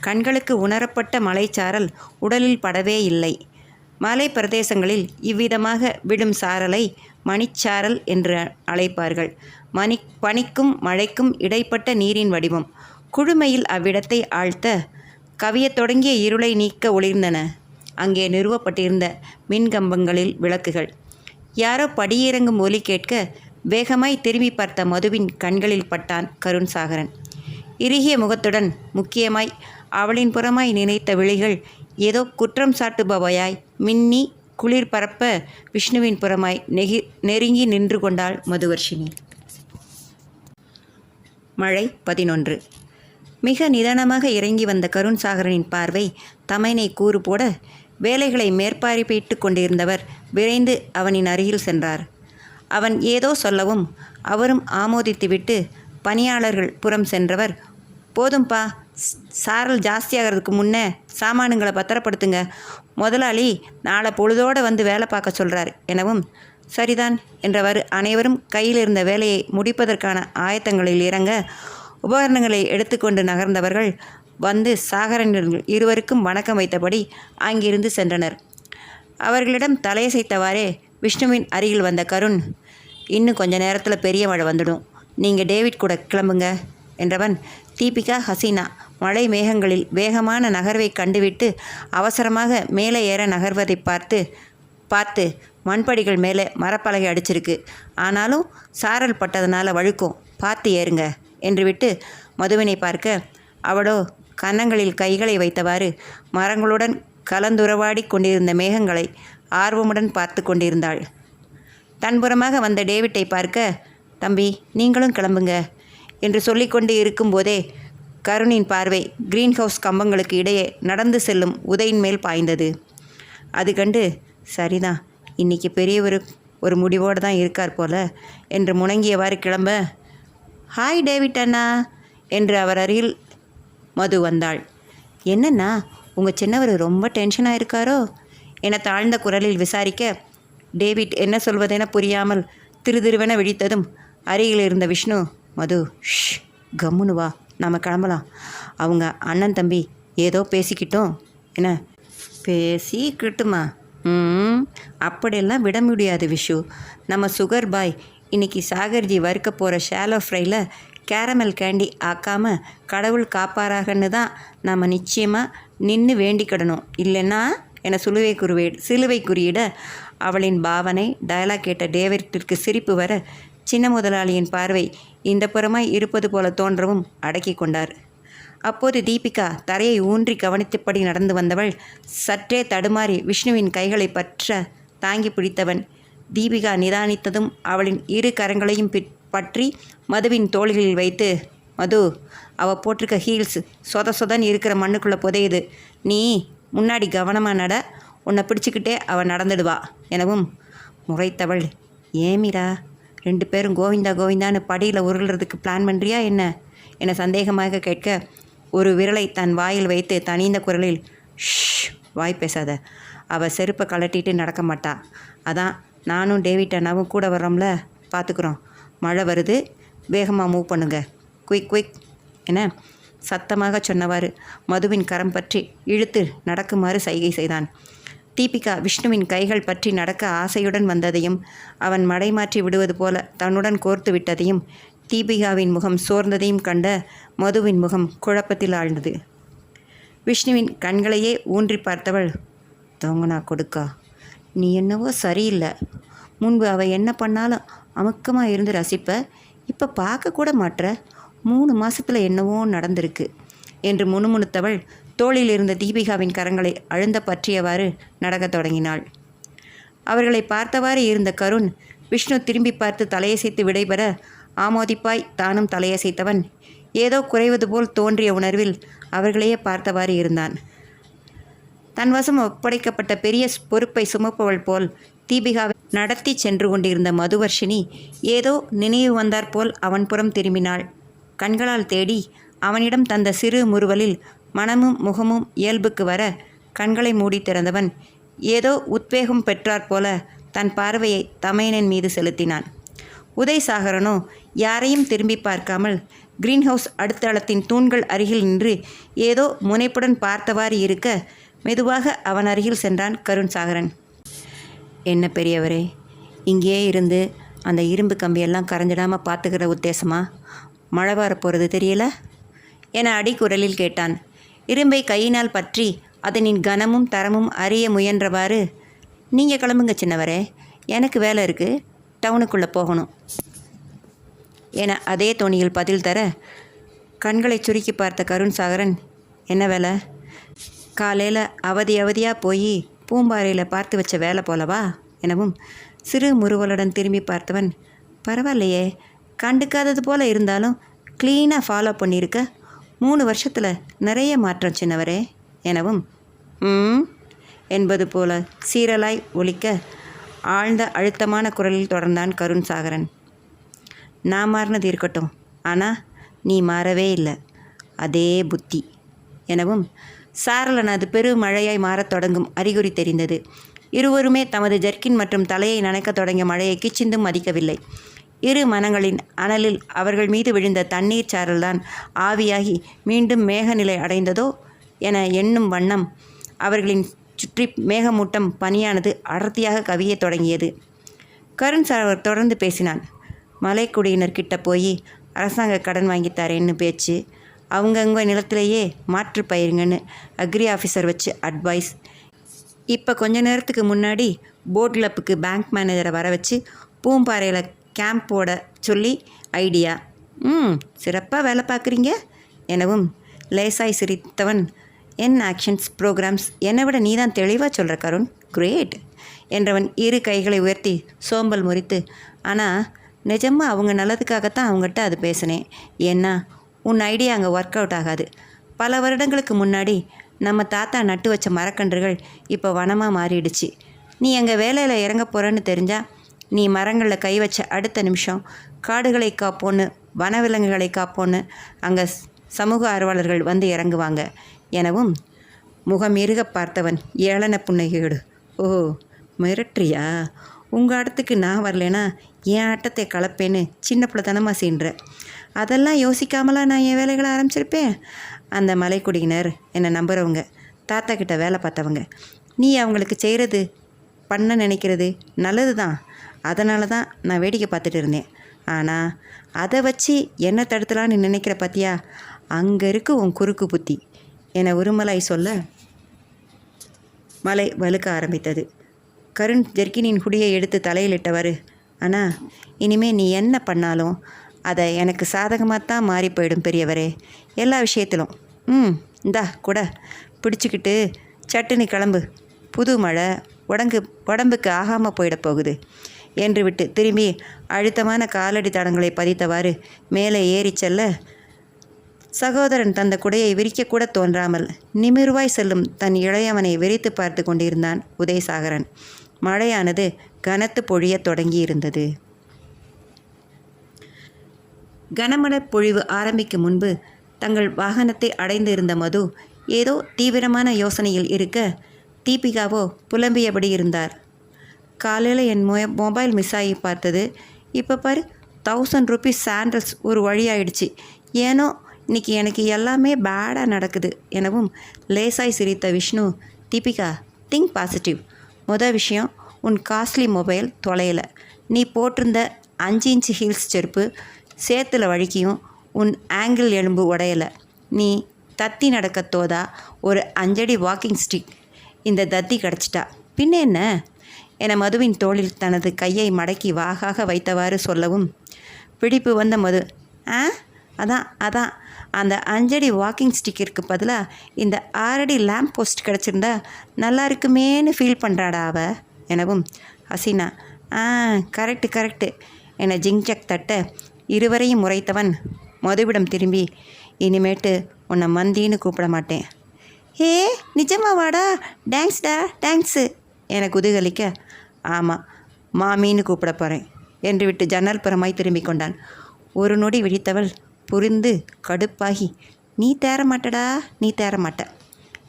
கண்களுக்கு உணரப்பட்ட மலைச்சாரல் உடலில் படவே இல்லை. மலை பிரதேசங்களில் இவ்விதமாக விடும் சாரலை மணிச்சாரல் என்று அழைப்பார்கள். பனிக்கும் மழைக்கும் இடைப்பட்ட நீரின் வடிவம். குழுமையில் அவ்விடத்தை ஆழ்த்த கவியத் தொடங்கிய இருளை நீக்க ஒளிர்ந்தன அங்கே நிறுவப்பட்டிருந்த மின்கம்பங்களில் விளக்குகள். யாரோ படியிறங்கும் ஒலி கேட்க வேகமாய் திரும்பி பார்த்த மதுவின் கண்களில் பட்டான் கருண்சாகரன். இறுகிய முகத்துடன் முக்கியமாய் அவளின் புறமாய் நினைத்த விழிகள் ஏதோ குற்றம் சாட்டுபவையாய் மின்னி குளிர் பரப்ப விஷ்ணுவின் புறமாய் நெருங்கி நின்று கொண்டாள் மதுவர்ஷினி. மழை 11. மிக நிதானமாக இறங்கி வந்த கருண்சாகரனின் பார்வை தமைனை கூறு போட வேலைகளை மேற்பார்வையிட்டு கொண்டிருந்தவர் விரைந்து அவனின் அருகில் சென்றார். அவன் ஏதோ சொல்லவும் அவரும் ஆமோதித்துவிட்டு பணியாளர்கள் புறம் சென்றவர், போதும்பா, சாரல் ஜாஸ்தியாகிறதுக்கு முன்னே சாமானுங்களை பத்திரப்படுத்துங்க, முதலாளி நாளை பொழுதோடு வந்து வேலை பார்க்க சொல்கிறார் எனவும். சரிதான் என்றவர் அனைவரும் கையில் இருந்த வேலையை முடிப்பதற்கான ஆயத்தங்களில் இறங்க உபகரணங்களை எடுத்துக்கொண்டு நகர்ந்தவர்கள் வந்து சாகரன் இருவருக்கும் வணக்கம் வைத்தபடி அங்கிருந்து சென்றனர். அவர்களிடம் தலையசைத்தவாறே விஷ்ணுவின் அருகில் வந்த கருண், இன்னும் கொஞ்ச நேரத்தில் பெரிய மழை வந்துடும், நீங்கள் டேவிட் கூட கிளம்புங்க என்றவன். தீபிகா, ஹசீனா மழை மேகங்களில் வேகமான நகர்வை கண்டுவிட்டு அவசரமாக மேலே ஏற நகர்வதை பார்த்து மண்படிகள் மேலே மரப்பலகை அடிச்சிருக்கு, ஆனாலும் சாரல் பட்டதனால வழுக்கும், பார்த்து ஏறுங்க என்று விட்டு மதுவினை பார்க்க அவளோ கன்னங்களில் கைகளை வைத்தவாறு மரங்களுடன் கலந்துறவாடி கொண்டிருந்த மேகங்களை ஆர்வமுடன் பார்த்து கொண்டிருந்தாள். தன்புறமாக வந்த டேவிட்டை பார்க்க, தம்பி நீங்களும் கிளம்புங்க என்று சொல்லிக்கொண்டு இருக்கும்போதே கருணின் பார்வை கிரீன் ஹவுஸ் கம்பங்களுக்கு இடையே நடந்து செல்லும் உதயின் மேல் பாய்ந்தது. அது கண்டு, சரிதான், இன்றைக்கி பெரியவர் ஒரு முடிவோடு தான் இருக்கார் போல என்று முணங்கியவாறு கிளம்ப, ஹாய் டேவிட் அண்ணா என்று அவர் அருகில் மது வந்தாள். என்னண்ணா, உங்கள் சின்னவர் ரொம்ப டென்ஷனாக இருக்காரோ என தாழ்ந்த குரலில் விசாரிக்க, டேவிட் என்ன சொல்வதென புரியாமல் திருதிருவென விழித்ததும் அருகில் இருந்த விஷ்ணு, மது ஷ், கம்முனு வா, நாம் கிளம்பலாம், அவங்க அண்ணன் தம்பி ஏதோ பேசிக்கிட்டோம் என. பேசிக்கிட்டுமா, அப்படியெல்லாம் விட முடியாது விஷு. நம்ம சுகர் பாய் இன்னைக்கு சாகர்ஜி வறுக்க போகிற ஷாலோ ஃப்ரையில் கேரமல் கேண்டி ஆக்காமல் கடவுள் காப்பாராகன்னு தான் நம்ம நிச்சயமாக நின்று வேண்டிக்கிடணும். இல்லைன்னா என சிலுவை குறியிட அவளின் பாவனை டயலாக் கேட்ட டேவிட்டிற்கு சிரிப்பு வர சின்ன முதலாளியின் பார்வை இந்த புறமாய் இருப்பது போல தோன்றவும் அடக்கி கொண்டார். அப்போது தீபிகா தரையை ஊன்றி கவனித்தபடி நடந்து வந்தவள் சற்றே தடுமாறி விஷ்ணுவின் கைகளை பற்ற தாங்கி பிடித்தவன் தீபிகா நிதானித்ததும் அவளின் இரு கரங்களையும் பற்றி மதுவின் தோள்களில் வைத்து, மது, அவள் போட்டிருக்க ஹீல்ஸ் சொதன்னு இருக்கிற மண்ணுக்குள்ளே புதையுது, நீ முன்னாடி கவனமாக நட, உன்னை பிடிச்சிக்கிட்டே அவள் நடந்துடுவா எனவும் முறைத்தவள், ஏமிரா 2 பேரும் கோவிந்தா கோவிந்தான்னு படியில் உருள்றதுக்கு பிளான் பண்ணுறியா என்ன என சந்தேகமாக கேட்க ஒரு விரலை தன் வாயில் வைத்து தனிந்த குரலில், ஷ், வாய் பேசாத, அவள் செருப்பை கலட்டிட்டு நடக்க மாட்டா, அதான் நானும் டேவிட் அண்ணாவும் கூட வர்றோம்ல, பார்த்துக்குறோம், மழை வருது, வேகமாக மூவ் பண்ணுங்க, குயிக் என சத்தமாக சொன்னவாறு மதுவின் கரம் பற்றி இழுத்து நடக்குமாறு சைகை செய்தான். தீபிகா விஷ்ணுவின் கைகள் பற்றி நடக்க ஆசையுடன் வந்ததையும் அவன் மடைமாற்றி விடுவது போல தன்னுடன் கோர்த்து விட்டதையும் தீபிகாவின் முகம் சோர்ந்ததையும் கண்ட மதுவின் முகம் குழப்பத்தில் ஆழ்ந்தது. விஷ்ணுவின் கண்களையே ஊன்றி பார்த்தவள், தோங்கனா கொடுக்கா, நீ என்னவோ சரியில்லை, முன்பு அவள் என்ன பண்ணாலும் அமுக்கமாக இருந்து ரசிப்ப, இப்போ பார்க்க கூட மாட்ற, 3 மாதத்தில் என்னவோ நடந்திருக்கு என்று முணுமுணுத்தவள் தோளில் இருந்த தீபிகாவின் கரங்களை அழுந்த பற்றியவாறு நடக்கத் தொடங்கினாள். அவர்களை பார்த்தவாறு இருந்த கருண் விஷ்ணு திரும்பி பார்த்து தலையசைத்து விடைபெற ஆமோதிப்பாய் தானும் தலையசைத்தவன் ஏதோ குறைவது போல் தோன்றிய உணர்வில் அவர்களையே பார்த்தவாறு இருந்தான். தன் வசம் ஒப்படைக்கப்பட்ட பெரிய பொறுப்பை சுமப்பவள் போல் தீபிகாவை நடத்தி சென்று கொண்டிருந்த மதுவர்ஷினி ஏதோ நினைவு வந்தாற்போல் அவன் புறம் திரும்பினாள். கண்களால் தேடி அவனிடம் தந்த சிறு முறுவலில் மனமும் முகமும் இயல்புக்கு வர கண்களை மூடி திறந்தவன் ஏதோ உத்வேகம் பெற்றாற்போல தன் பார்வையை தமையனின் மீது செலுத்தினான். உதயசாகரனோ யாரையும் திரும்பி பார்க்காமல் கிரீன் ஹவுஸ் அடுத்தளத்தின் தூண்கள் அருகில் நின்று ஏதோ முனைப்புடன் பார்த்தவாறு இருக்க மெதுவாக அவன் அருகில் சென்றான் கருண் சாகரன். என்ன பெரியவரே, இங்கேயே இருந்து அந்த இரும்பு கம்பியெல்லாம் கரைஞ்சிடாமல் பார்த்துக்கிற உத்தேசமா? மழை வரப்போகிறது தெரியல என அடிக்குரலில் கேட்டான். இரும்பை கையினால் பற்றி அதனின் கனமும் தரமும் அறிய முயன்றவாறு, நீங்கள் கிளம்புங்க சின்னவரே, எனக்கு வேலை இருக்குது, டவுனுக்குள்ளே போகணும் என அதே தோணியில் பதில் தர கண்களை சுருக்கி பார்த்த கருண் சாகரன், என்ன வேலை? காலையில் அவதியாக போய் பூம்பாறையில் பார்த்து வச்ச வேலை போலவா எனவும் சிறு முறுவலுடன் திரும்பி பார்த்தவன், பரவாயில்லையே, கண்டுக்காதது போல இருந்தாலும் க்ளீனாக ஃபாலோ பண்ணியிருக்க, 3 வருஷத்தில் நிறைய மாற்றம் சின்னவரே எனவும் என்பது போல சீரலாய் ஒலிக்க ஆழ்ந்த அழுத்தமான குரலில் தொடர்ந்தான் கருண் சாகரன். நான் மாறினது இருக்கட்டும், ஆனால் நீ மாறவே இல்லை, அதே புத்தி எனவும் சாரலனது பெருமழையாய் மாறத் தொடங்கும் அறிகுறி தெரிந்தது. இருவருமே தமது ஜர்க்கின் மற்றும் தலையை நனைக்கத் தொடங்கிய மழையை கிச்சிந்தும் மதிக்கவில்லை. இரு மனங்களின் அனலில் அவர்கள் மீது விழுந்த தண்ணீர் சாரல்தான் ஆவியாகி மீண்டும் மேகநிலை அடைந்ததோ என எண்ணும் வண்ணம் அவர்களின் சுற்றி மேகமூட்டம் பனியானது அடர்த்தியாக கவியத் தொடங்கியது. கருண் சாகர் தொடர்ந்து பேசினான். மலைக்குடியினர்கிட்ட போய் அரசாங்க கடன் வாங்கித்தாரேன்னு பேச்சு, அவங்கவுங்க நிலத்திலேயே மாற்று பயிருங்கன்னு அக்ரி ஆஃபீஸர் வச்சு அட்வைஸ், இப்போ கொஞ்ச நேரத்துக்கு முன்னாடி போட் கிளப்புக்கு பேங்க் மேனேஜரை வர வச்சு பூம்பாறையில் கேம்ப் போட சொல்லி ஐடியா. சிறப்பாக வேலை பார்க்குறீங்க எனவும் லேசாய் சிரித்தவன், என் ஆக்ஷன்ஸ் ப்ரோக்ராம்ஸ் என்னை விட நீ தான் தெளிவாக சொல்கிற கருண், கிரேட் என்றவன் இரு கைகளை உயர்த்தி சோம்பல் முறித்து, ஆனால் நிஜமாக அவங்க நல்லதுக்காகத்தான் அவங்ககிட்ட அது பேசினேன், ஏன்னா உன் ஐடியா அங்கே ஒர்க் அவுட் ஆகாது. பல வருடங்களுக்கு முன்னாடி நம்ம தாத்தா நட்டு வச்ச மரக்கன்றுகள் இப்போ வனமாக மாறிடுச்சு. நீ அங்கே வேலையில் இறங்க போகிறேன்னு தெரிஞ்சால் நீ மரங்களில் கை வச்ச அடுத்த நிமிஷம் காடுகளை காப்போன்னு வனவிலங்குகளை காப்போன்னு அங்கே சமூக ஆர்வலர்கள் வந்து இறங்குவாங்க எனவும் முகம் இறுக பார்த்தவன் ஏளன புன்னகையோடு, ஓ மிரட்டுறியா? உங்கள் இடத்துக்கு நான் வரலேன்னா என் ஆட்டத்தை கலப்பேன்னு சின்ன பிள்ளைத்தனமாக சீன்ற, அதெல்லாம் யோசிக்காமலாம் நான் என் வேலைகளை ஆரம்பிச்சிருப்பேன். அந்த மலைக்குடியினர் என்னை நம்புகிறவங்க, தாத்தா கிட்ட வேலை பார்த்தவங்க, நீ அவங்களுக்கு செய்கிறது பண்ண நினைக்கிறது நல்லது தான். அதனால தான் நான் வேடிக்கை பார்த்துட்டு இருந்தேன். ஆனால் அதை வச்சு என்ன தடுத்தலான்னு நினைக்கிற பார்த்தியா? அங்கே இருக்கு உன் குறுக்கு புத்தி என உருமலாய் சொல்ல மலை வலுக்க ஆரம்பித்தது. கருண் ஜெர்கினின் குடியை எடுத்து தலையில் இட்டவர், ஆனால் இனிமேல் நீ என்ன பண்ணாலும் அதை எனக்கு சாதகமாக தான் மாறி போயிடும் பெரியவரே, எல்லா விஷயத்திலும். இந்தா கூட பிடிச்சிக்கிட்டு சட்டுன்னு கிளம்பு, புது மழை உடம்புக்கு ஆகாமல் போயிட போகுது என்று விட்டு திரும்பி அழுத்தமான காலடி தடங்களை பதித்தவாறு மேலே ஏறி செல்ல சகோதரன் தந்த குடையை விரிக்கக்கூட தோன்றாமல் நிமிர்வாய் செல்லும் தன் இளையவனை விரித்து பார்த்து கொண்டிருந்தான் உதயசாகரன். மழையானது கனத்து பொழியத் தொடங்கியிருந்தது. கனமழை பொழிவு ஆரம்பிக்கும் முன்பு தங்கள் வாகனத்தை அடைந்து இருந்த மது ஏதோ தீவிரமான யோசனையில் இருக்க தீபிகாவோ புலம்பியபடி இருந்தார். காலையில் என் மொபைல் மிஸ் ஆகி பார்த்தது, இப்போ பாரு 1000 ரூபீஸ் சாண்டல்ஸ் ஒரு வழியாயிடுச்சு. ஏனோ இன்னைக்கு எனக்கு எல்லாமே பேடாக நடக்குது எனவும் லேசாய் சிரித்த விஷ்ணு, தீபிகா திங்க் பாசிட்டிவ். மொதல் விஷயம், உன் காஸ்ட்லி மொபைல் தொலையலை. நீ போட்டிருந்த 5 இன்ச் ஹீல்ஸ் செருப்பு சேத்துல வழுக்கியும் உன் ஆங்கிள் எலும்பு உடையலை. நீ தத்தி நடக்க தோதா ஒரு 5 அடி வாக்கிங் ஸ்டிக் இந்த தத்தி கிடச்சிட்டா பின்ன என்ன என மதுவின் தோளில் தனது கையை மடக்கி வாகாக வைத்தவாறு சொல்லவும் பிடிப்பு வந்த மது, அதான் அந்த 5 அடி வாக்கிங் ஸ்டிக்கிற்கு பதிலாக இந்த 6 அடி லேம்ப் போஸ்ட் கிடச்சிருந்தா நல்லா இருக்குமேன்னு ஃபீல் பண்ணுறாடா அவ எனவும் ஹசீனா கரெக்டு என ஜிங்ஜக் தட்ட இருவரையும் முறைத்தவன் மதுவிடம் திரும்பி, இனிமேட்டு உன்னை மந்தின்னு கூப்பிட மாட்டேன். ஹே நிஜமாவாடா? தேங்க்ஸு என குதூகலிக்க, ஆமாம் மாமின்னு கூப்பிட போகிறேன் என்று விட்டு ஜன்னல் புறமாய் திரும்பிக் கொண்டான். ஒரு நொடி விழித்தவள் புரிந்து கடுப்பாகி, நீ தேர மாட்ட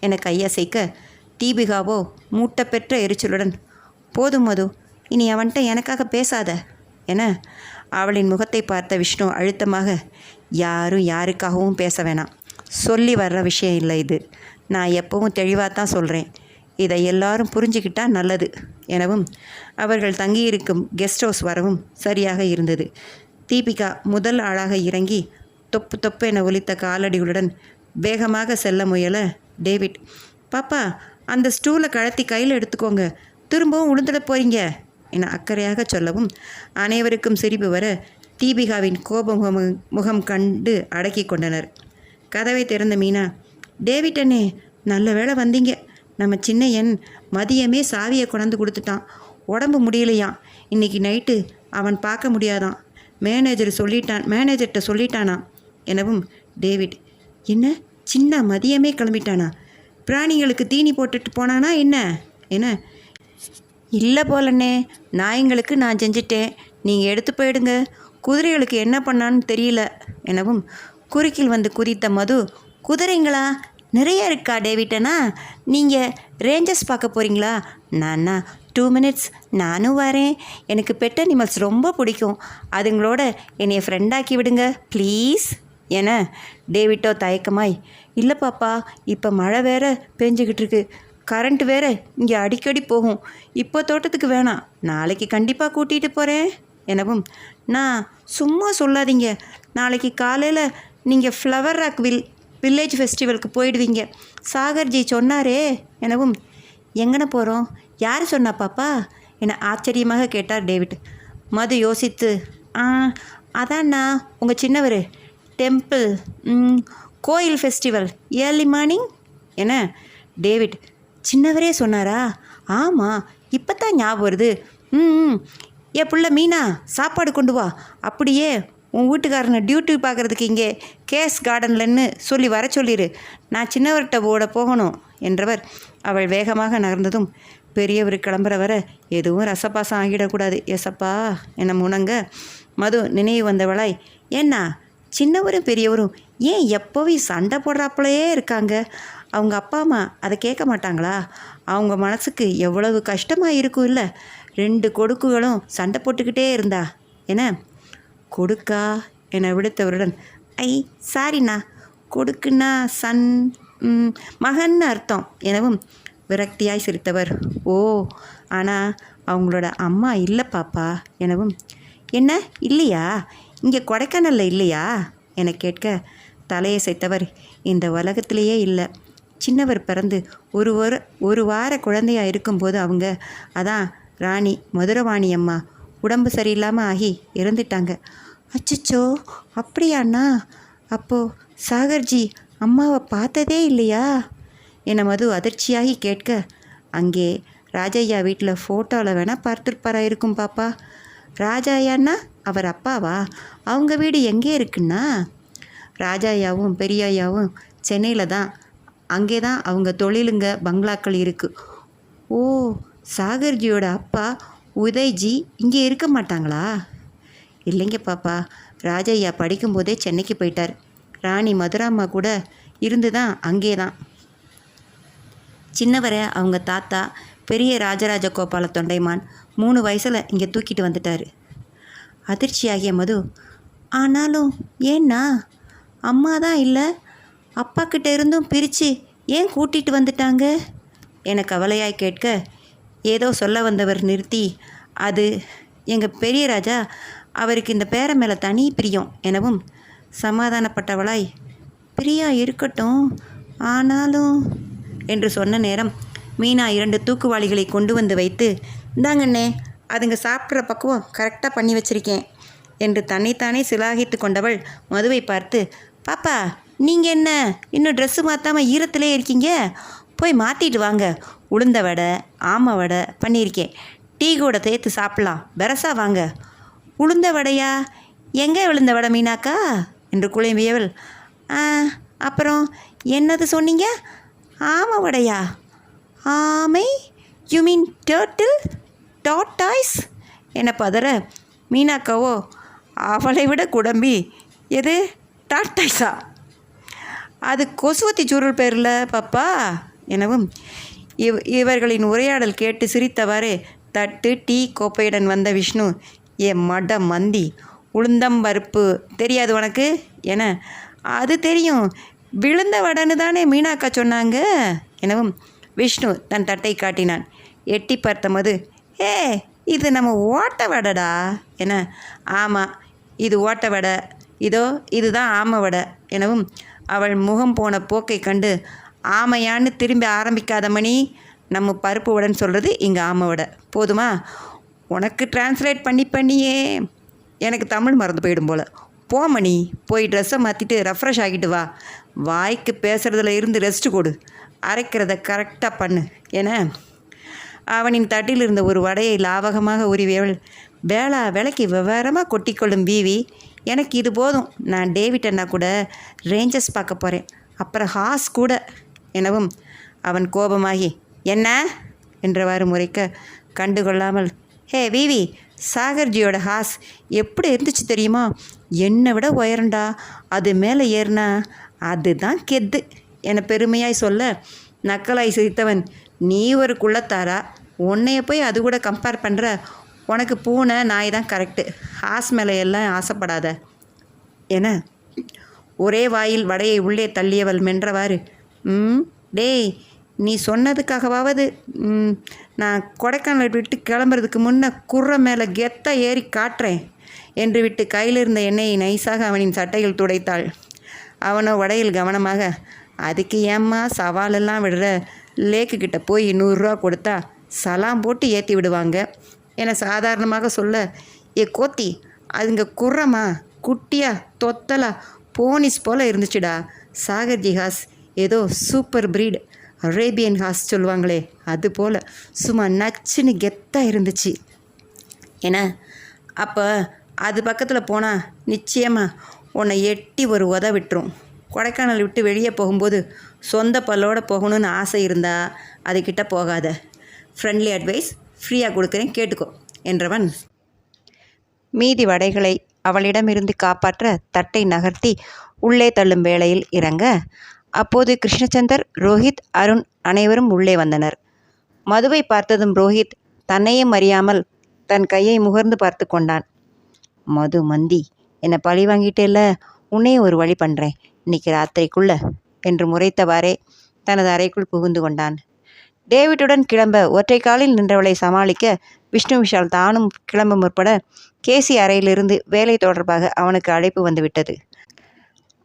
என கையசைக்க தீபிகாவோ மூட்டை பெற்ற எரிச்சலுடன், போதும் மது, இனி அவன்கிட்ட எனக்காக பேசாத என அவளின் முகத்தை பார்த்த விஷ்ணு அழுத்தமாக, யாரும் யாருக்காகவும் பேச வேணாம், சொல்லி வர்ற விஷயம் இல்லை இது. நான் எப்பவும் தெளிவாக தான் சொல்கிறேன். இதை எல்லாரும் புரிஞ்சுக்கிட்டா நல்லது எனவும் அவர்கள் தங்கியிருக்கும் கெஸ்ட் ஹவுஸ் வரவும் சரியாக இருந்தது. தீபிகா முதல் ஆளாக இறங்கி தொப்பு என ஒலித்த காலடிகளுடன் வேகமாக செல்ல முயல டேவிட், பாப்பா அந்த ஸ்டூலை கழட்டி கையில் எடுத்துக்கோங்க, திரும்பவும் உளுந்துட போறீங்க என அக்கறையாக சொல்லவும் அனைவருக்கும் சிரிப்பு வர தீபிகாவின் கோப முகம் கண்டு அடக்கி கொண்டனர். கதவை திறந்த மீனா, டேவிட் அண்ணே நல்ல வேளை வந்தீங்க. நம்ம சின்னையன் மதியமே சாவியை கொண்டாந்து கொடுத்துட்டான். உடம்பு முடியலையாம், இன்னைக்கு நைட்டு அவன் பார்க்க முடியாதான், மேனேஜர்கிட்ட சொல்லிட்டானா எனவும் டேவிட், என்ன சின்ன மதியமே கிளம்பிட்டானா? பிராணிகளுக்கு தீனி போட்டுட்டு போனானா என்ன என, இல்லை போலண்ணே, நாய்ங்களுக்கு நான் செஞ்சிட்டேன், நீங்கள் எடுத்து போயிடுங்க, குதிரைகளுக்கு என்ன பண்ணான்னு தெரியல எனவும் குறுக்கில் வந்து குதித்த மது, குதிரைங்களா நிறைய இருக்கா டேவிட்டனா? நீங்கள் ரேஞ்சர்ஸ் பார்க்க போகிறீங்களா? நானா 2 மினிட்ஸ் நானும் வரேன், எனக்கு பெட் அனிமல்ஸ் ரொம்ப பிடிக்கும், அதுங்களோட என்னைய ஃப்ரெண்டாக்கி விடுங்க ப்ளீஸ் என டேவிட்டோ தயக்கமாய், இல்லை பாப்பா இப்போ மழை வேற பெஞ்சிக்கிட்டு இருக்கு, கரண்ட் வேற இங்கே அடிக்கடி போகும், இப்போ தோட்டத்துக்கு வேணாம், நாளைக்கு கண்டிப்பாக கூட்டிகிட்டு போகிறேன் எனவும், நான் சும்மா சொல்லாதீங்க, நாளைக்கு காலையில் நீங்கள் ஃப்ளவர் ராக் வில்லேஜ் ஃபெஸ்டிவலுக்கு போயிடுவீங்க, சாகர்ஜி சொன்னாரே எனவும், எங்கன போகிறோம், யார் சொன்னா பாப்பா என ஆச்சரியமாக கேட்டார் டேவிட். மது யோசித்து, அதாண்ணா உங்கள் சின்னவர், டெம்பிள் கோயில் ஃபெஸ்டிவல் ஏர்லி மார்னிங் என டேவிட், சின்னவரே சொன்னாரா? ஆமாம் இப்போ தான் ஞாபகம் வருது. ஏ புள்ள மீனா, சாப்பாடு கொண்டு வா, அப்படியே உன் வீட்டுக்காரனை டியூட்டி பார்க்குறதுக்கு இங்கே கேஸ் கார்டன்லன்னு சொல்லி வர சொல்லிடு, நான் சின்னவர்கிட்ட ஓட போகணும் என்றவர் அவள் வேகமாக நகர்ந்ததும் பெரியவர் கிளம்புற வர எதுவும் ரசப்பாசம் ஆகிடக்கூடாது எசப்பா என முணங்க மது நினைவு வந்தவளாய், ஏன்னா சின்னவரும் பெரியவரும் ஏன் எப்போவும் சண்டை போடுறாப்புலையே இருக்காங்க, அவங்க அப்பா அம்மா அதை கேட்க மாட்டாங்களா? அவங்க மனசுக்கு எவ்வளவு கஷ்டமாக இருக்கும் இல்லை, 2 கொடுக்குகளும் சண்டை போட்டுக்கிட்டே இருந்தா என, கொடுக்கா என விடுத்தவருடன், சாரிண்ணா, கொடுக்குன்னா மகன்னு அர்த்தம் எனவும் விரக்தியாய் சிரித்தவர், ஓ ஆனால் அவங்களோட அம்மா இல்லை பாப்பா எனவும், என்ன இல்லையா, இங்கே கொடைக்கானலில் இல்லையா என கேட்க தலையசைத்தவர், இந்த உலகத்திலேயே இல்லை. சின்னவர் பிறந்து ஒரு வார குழந்தையாக இருக்கும்போது அவங்க, அதான் ராணி மதுரவாணி அம்மா உடம்பு சரியில்லாமல் ஆகி இறந்துட்டாங்க. அச்சச்சோ, அப்படியாண்ணா? அப்போது சாகர்ஜி அம்மாவை பார்த்ததே இல்லையா என மது அதிர்ச்சியாகி கேட்க, அங்கே ராஜையா வீட்டில் ஃபோட்டோவில் வேணால் பார்த்துருப்பாரா இருக்கும் பாப்பா. ராஜாயான்னா அவர் அப்பாவா? அவங்க வீடு எங்கே இருக்குன்னா? ராஜாயாவும் பெரியாயாவும் சென்னையில் தான். அங்கே தான் அவங்க தொழிலுங்க பங்களாக்கள் இருக்குது. ஓ, சாகர்ஜியோட அப்பா உதய்ஜி இங்கே இருக்க மாட்டாங்களா? இல்லைங்க பாப்பா, ராஜையா படிக்கும்போதே சென்னைக்கு போயிட்டார். ராணி மதுராம்மா கூட இருந்து தான் அங்கே தான். சின்னவரை அவங்க தாத்தா பெரிய ராஜராஜ கோபால தொண்டைமான் 3 வயசில் இங்கே தூக்கிட்டு வந்துட்டார். அதிர்ச்சியாகிய மது, ஆனாலும் ஏன்னா அம்மா தான் இல்லை, அப்பா கிட்ட இருந்தும் பிரித்து ஏன் கூட்டிகிட்டு வந்துட்டாங்க என கவலையாய் கேட்க, ஏதோ சொல்ல வந்தவர் நிறுத்தி, அது எங்கள் பெரிய ராஜா, அவருக்கு இந்த பேரை மேலே தனி பிரியம் எனவும் சமாதானப்பட்டவளாய், பிரியா இருக்கட்டும், ஆனாலும் என்று சொன்ன நேரம் மீனா 2 தூக்குவாளிகளை கொண்டு வந்து வைத்து, இந்தாங்கண்ணே, அதுங்க சாப்பிட்ற பக்குவம் கரெக்டாக பண்ணி வச்சிருக்கேன் என்று தன்னைத்தானே சிலாகித்து கொண்டவள் மதுவை பார்த்து, பாப்பா நீங்கள் என்ன இன்னும் ட்ரெஸ்ஸு மாற்றாமல் ஈரத்திலே இருக்கீங்க? போய் மாற்றிட்டு வாங்க. உளுந்த வடை ஆமை வடை பண்ணியிருக்கேன், டீ கூட சேர்த்து சாப்பிட்லாம், பெரசா வாங்க. உளுந்த வடையா? எங்கே விழுந்த வடை மீனாக்கா என்று குழம்பியவள், அப்புறம் என்னது சொன்னீங்க? ஆமை வடையா? ஆமை? You mean turtle? டாட்டாய்ஸ் என பதற, மீனாக்காவோ அவளை விட குடம்பி, எது டாட்டாய்ஸா? அது கொசுவத்தி சுருள் பேரில் பாப்பா எனவும், இவர்களின் உரையாடல் கேட்டு சிரித்தவாறே தட்டு டீ கோப்பையுடன் வந்த விஷ்ணு, மட மந்தி, உளுந்தம்பருப்பு தெரியாது உனக்கு என, அது தெரியும், விழுந்த வடன்னு தானே மீனாக்கா சொன்னாங்க எனவும் விஷ்ணு தன் தட்டை காட்டினான். எட்டி பார்த்த மது, இது நம்ம ஓட்ட வடைடா என, ஆமாம் இது ஓட்ட வடை, இதோ இதுதான் ஆமை வடை எனவும் அவள் முகம் போன போக்கை கண்டு, ஆமையான்னு திரும்பி ஆரம்பிக்காத மணி, நம்ம பருப்பு வடைன்னு சொல்கிறது இங்கே ஆமை வடை போதுமா? உனக்கு டிரான்ஸ்லேட் பண்ணியே எனக்கு தமிழ் மறந்து போயிடும் போல். போமணி, போய் ட்ரெஸ்ஸை மாற்றிட்டு ரெஃப்ரெஷ் ஆகிட்டு வா, வாய்க்கு பேசுகிறதுல இருந்து ரெஸ்ட்டு கொடு, அரைக்கிறத கரெக்டாக பண்ணு என அவனின் தட்டில் இருந்த ஒரு வடையை லாவகமாக உருவியவள், வேலைக்கு விவரமாக கொட்டிக்கொள்ளும் பீவி, எனக்கு இது போதும், நான் டேவிட் அண்ணா கூட ரேஞ்சர்ஸ் பார்க்க போகிறேன், அப்புறம் ஹாஸ் கூட எனவும் அவன் கோபமாகி, என்ன என்றவாறு முறைக்க கண்டுகொள்ளாமல், வீவி, சாகர்ஜியோட ஹாஸ் எப்படி இருந்துச்சு தெரியுமா? என்னை விட உயரண்டா, அது மேலே ஏறினா அதுதான் கெத்து என பெருமையாய் சொல்ல, நக்கலாய் சிரித்தவன், நீ ஒரு குள்ளத்தாரா, உன்னைய போய் அது கூட கம்பேர் பண்ணுற, உனக்கு பூனை நாய் தான் கரெக்டு, ஹாஸ் மேலே எல்லாம் ஆசைப்படாத என ஒரே வாயில் வடையை உள்ளே தள்ளியவள் மென்றவாறு, டேய், நீ சொன்னதுக்காகவாவது நான் கொடைக்கானல் விட்டு கிளம்புறதுக்கு முன்னே குர்ற மேலே கெத்தாக ஏறி காட்டுறேன் என்று விட்டு கையில் இருந்த எண்ணெயை நைஸாக அவனின் சட்டையில் துடைத்தாள். அவனோ வடையில் கவனமாக, அதுக்கு ஏம்மா சவாலெல்லாம் விடுற, லேக்குக்கிட்ட போய் 100 ரூபா கொடுத்தா சலாம் போட்டு ஏற்றி விடுவாங்க என சாதாரணமாக சொல்ல, கோத்தி, அதுங்க குர்றமா குட்டியா தொத்தலா போனிஸ் போல் இருந்துச்சுடா. சாகர்ஜி ஹாஸ் ஏதோ சூப்பர் ப்ரீட், அரேபியன் ஹாஸ் சொல்லுவாங்களே அது போல் சும்மா நச்சுன்னு கெத்தாக இருந்துச்சு என, அப்போ அது பக்கத்தில் போனால் நிச்சயமாக உன்னை எட்டி ஒரு உத விட்டுரும். கொடைக்கானல் விட்டு வெளியே போகும்போது சொந்த பல்லோடு போகணும்னு ஆசை இருந்தால் அதுக்கிட்ட போகாத. ஃப்ரெண்ட்லி அட்வைஸ் ஃப்ரீயாக கொடுக்குறேன், கேட்டுக்கோ என்றவன் மீதி வடைகளை அவளிடமிருந்து காப்பாற்ற தட்டை நகர்த்தி உள்ளே தள்ளும் வேளையில் இறங்க, அப்போது கிருஷ்ணச்சந்தர், ரோஹித், அருண் அனைவரும் உள்ளே வந்தனர். மதுவை பார்த்ததும் ரோஹித் தன்னையும் அறியாமல் தன் கையை முகர்ந்து பார்த்து கொண்டான். மது மந்தி, என்னை பழி வாங்கிட்டேல்ல, உன்னையும் ஒரு வழி பண்ணுறேன் இன்னைக்கு ராத்திரிக்குள்ள என்று முறைத்தவாறே தனது அறைக்குள் புகுந்து கொண்டான். டேவிட்டுடன் கிளம்ப ஒற்றை காலில் நின்றவளை சமாளிக்க விஷ்ணு விஷால் தானும் கிளம்ப முற்பட கேசி அறையிலிருந்து வேலை தொடர்பாக அவனுக்கு அழைப்பு வந்துவிட்டது.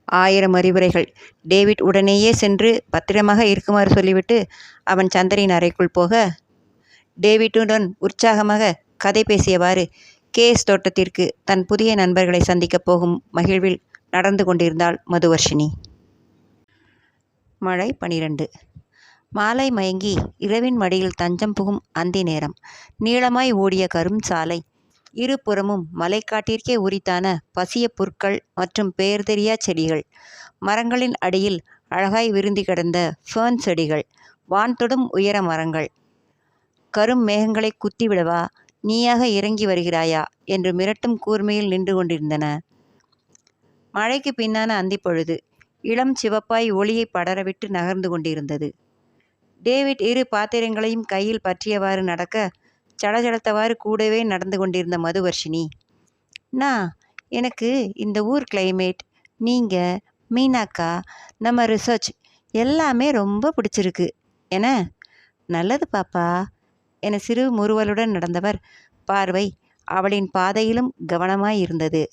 1000 அறிவுரைகள். டேவிட் உடனேயே சென்று பத்திரமாக இருக்குமாறு சொல்லிவிட்டு அவன் சந்தரின் அறைக்குள் போக, டேவிட்டுடன் உற்சாகமாக கதை பேசியவாறு கேஸ் தோட்டத்திற்கு தன் புதிய நண்பர்களை சந்திக்கப் போகும் மகிழ்வில் நடந்து கொண்டிருந்தாள் மதுவர்ஷினி. மழை 12. மாலை மயங்கி இரவின் மடியில் தஞ்சம் புகும் அந்தி நேரம். நீளமாய் ஓடிய கரும் சாலை. இருபுறமும் மலைக்காட்டிற்கே உரித்தான பசிய புற்கள் மற்றும் பெயர் தெரியா செடிகள். மரங்களின் அடியில் அழகாய் விருந்தி கிடந்த ஃபேர்ன் செடிகள். வான்தொடும் உயர மரங்கள். கரும் மேகங்களை குத்திவிடவா, நீயாக இறங்கி வருகிறாயா என்று மிரட்டும் கூர்மையில் நின்று கொண்டிருந்தன. மழைக்கு பின்னான அந்திப்பொழுது இளம் சிவப்பாய் ஒளியை படரவிட்டு நகர்ந்து கொண்டிருந்தது. டேவிட் இரு பாத்திரங்களையும் கையில் பற்றியவாறு நடக்க சடச்சடத்தவாறு கூடவே நடந்து கொண்டிருந்த மதுவர்ஷினி, எனக்கு இந்த ஊர் கிளைமேட், நீங்கள், மீனாக்கா, நம்ம ரிசர்ச் எல்லாமே ரொம்ப பிடிச்சிருக்கு என. நல்லது பாப்பா என சிறு முறுவலுடன் நடந்தவர் பார்வை அவளின் பாதையிலும் கவனமாயிருந்தது.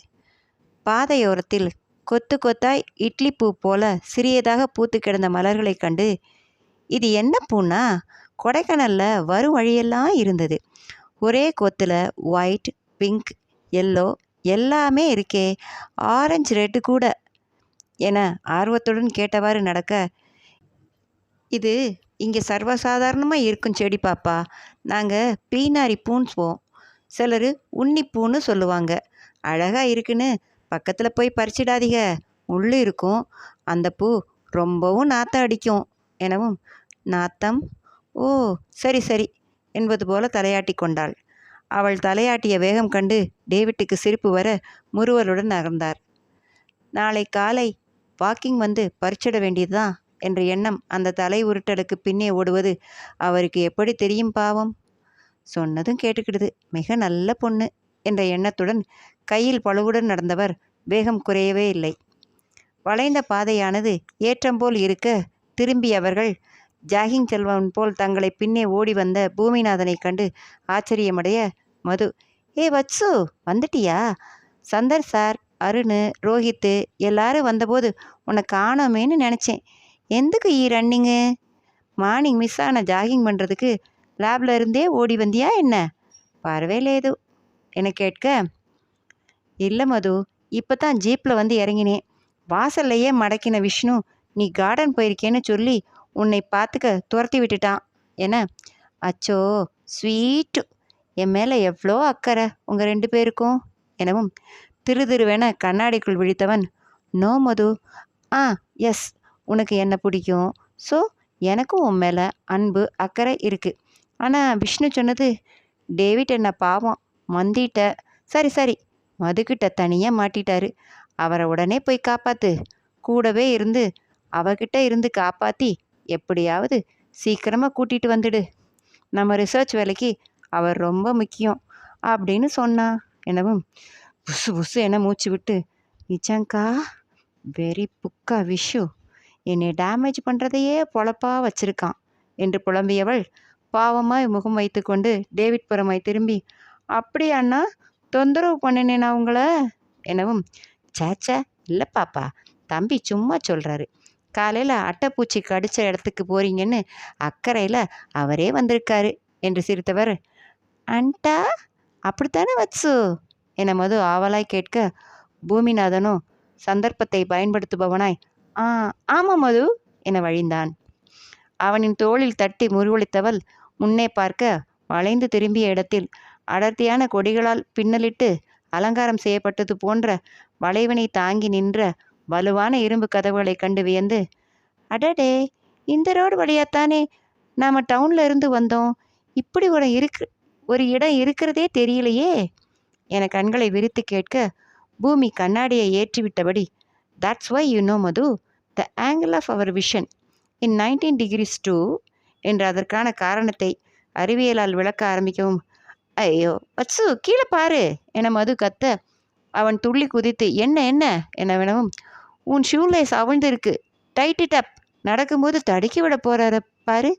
பாதையோரத்தில் கொத்து கொத்தாய் இட்லி பூ போல சிறியதாக பூத்து கிடந்த மலர்களைக் கண்டு, இது என்ன பூனா, கொடைக்கானலில் வரும் வழியெல்லாம் இருந்தது, ஒரே கொத்தில் ஒயிட், பிங்க், எல்லோ எல்லாமே இருக்கே, ஆரஞ்சு ரெட்டு கூட என ஆர்வத்துடன் கேட்டவாறு நடக்க, இது இங்கே சர்வசாதாரணமாக இருக்கும் செடி பாப்பா, நாங்கள் பீனாரி பூன்ஸ்வோம், சிலர் உன்னிப்பூன்னு சொல்லுவாங்க, அழகாக இருக்குன்னு பக்கத்தில் போய் பறிச்சிடாதீங்க, உள்ளே இருக்கும், அந்த பூ ரொம்பவும் நாத்தம் அடிக்கும் எனவும், நாத்தம், ஓ சரி சரி என்பது போல தலையாட்டி கொண்டாள். அவள் தலையாட்டிய வேகம் கண்டு டேவிட்டுக்கு சிரிப்பு வர முறுவலுடன் நகர்ந்தார். நாளை காலை வாக்கிங் வந்து பறிச்சிட வேண்டியதுதான் என்ற எண்ணம் அந்த தலை உருட்டலுக்கு பின்னே ஓடுவது அவருக்கு எப்படி தெரியும் பாவம். சொன்னதும் கேட்டுக்கிடுது, மிக நல்ல பொண்ணு என்ற எண்ணத்துடன் கையில் பழுவுடன் நடந்தவர் வேகம் குறையவே இல்லை. வளைந்த பாதையானது ஏற்றம்போல் இருக்க திரும்பி அவர்கள் ஜாகிங் செல்வன் போல் தங்களை பின்னே ஓடி வந்த பூமிநாதனை கண்டு ஆச்சரியமடைய, மது, ஏ வத்சு வந்துட்டியா, சந்தர் சார், அருண், ரோஹித்து எல்லாரும் வந்தபோது உன்னை காணோமேன்னு நினச்சேன், எந்துக்கு ரன்னிங்கு, மார்னிங் மிஸ் ஆன ஜாகிங் பண்ணுறதுக்கு லேபில் இருந்தே ஓடி வந்தியா என்ன, பரவேலேது என கேட்க, இல்லை மது, இப்போ தான் ஜீப்பில் வந்து இறங்கினேன், வாசல்லையே மடக்கின விஷ்ணு நீ கார்டன் போயிருக்கேன்னு சொல்லி உன்னை பார்த்துக்க துரத்தி விட்டுட்டான் என. அச்சோ ஸ்வீட்டு, என் மேலே எவ்வளோ அக்கறை உங்கள் 2 பேருக்கும் எனவும் திருதிருவென கண்ணாடிக்குள் விழித்தவன், நோ மது, எஸ், உனக்கு என்ன பிடிக்கும், ஸோ எனக்கும் உன் மேலே அன்பு அக்கறை இருக்குது, ஆனால் விஷ்ணு சொன்னது, டேவிட் என்ன பாவம் மந்திட்ட, சரி சரி மதுக்கிட்ட தனியாக மாட்டிட்டாரு, அவரை உடனே போய் காப்பாற்று, கூடவே இருந்து அவகிட்ட இருந்து காப்பாற்றி எப்படியாவது சீக்கிரமாக கூட்டிகிட்டு வந்துடு, நம்ம ரிசர்ச் வேலைக்கு அவர் ரொம்ப முக்கியம் அப்படின்னு சொன்னா எனவும், புசு புசு என மூச்சு விட்டு, நிச்சங்கா, வெரி புக்கா விஷு, என்னை டேமேஜ் பண்ணுறதையே பொழப்பா வச்சிருக்கான் என்று புலம்பியவள் பாவமாய் முகம் வைத்து கொண்டு டேவிட் புறமாய் திரும்பி, அப்படி அண்ணா தொந்தரவு பண்ணினேனா உங்களை எனவும், சேச்சா இல்லை பாப்பா, தம்பி சும்மா சொல்கிறாரு, காலையில் அட்டைப்பூச்சி கடித்த இடத்துக்கு போகிறீங்கன்னு அக்கறையில் அவரே வந்திருக்காரு என்று சிரித்தவர், அண்டா அப்படித்தானே வத்சு என மது ஆவலாய் கேட்க, பூமிநாதனோ சந்தர்ப்பத்தை பயன்படுத்துபவனாய், ஆமாம் மது என வழிந்தான். அவனின் தோளில் தட்டி முறுவளித்தவள் முன்னே பார்க்க வளைந்து திரும்பிய இடத்தில் அடர்த்தியான கொடிகளால் பின்னலிட்டு அலங்காரம் செய்யப்பட்டது போன்ற வளைவினை தாங்கி நின்ற வலுவான இரும்பு கதவுகளை கண்டு வியந்து, அடடே, இந்த ரோடு வழியாத்தானே நாம் டவுனில் இருந்து வந்தோம், இப்படி ஒரு இடம் இருக்கிறதே தெரியலையே என கண்களை விரித்து கேட்க, பூமி கண்ணாடியை ஏற்றிவிட்டபடி, that's why you know Madhu, the angle of our vision in 19 degrees too என்று அதற்கான காரணத்தை அறிவியலால் விளக்க ஆரம்பிக்கவும், ஐயோ வத்சு கீழே பாரு என மது கத்த, அவன் துள்ளி குதித்து என்ன என்ன என வினவும், உன் ஷூலேஸ் அவிழ்ந்திருக்கு, டைட் இட் அப், நடக்கும்போது தடுக்கி விட போறார பாரு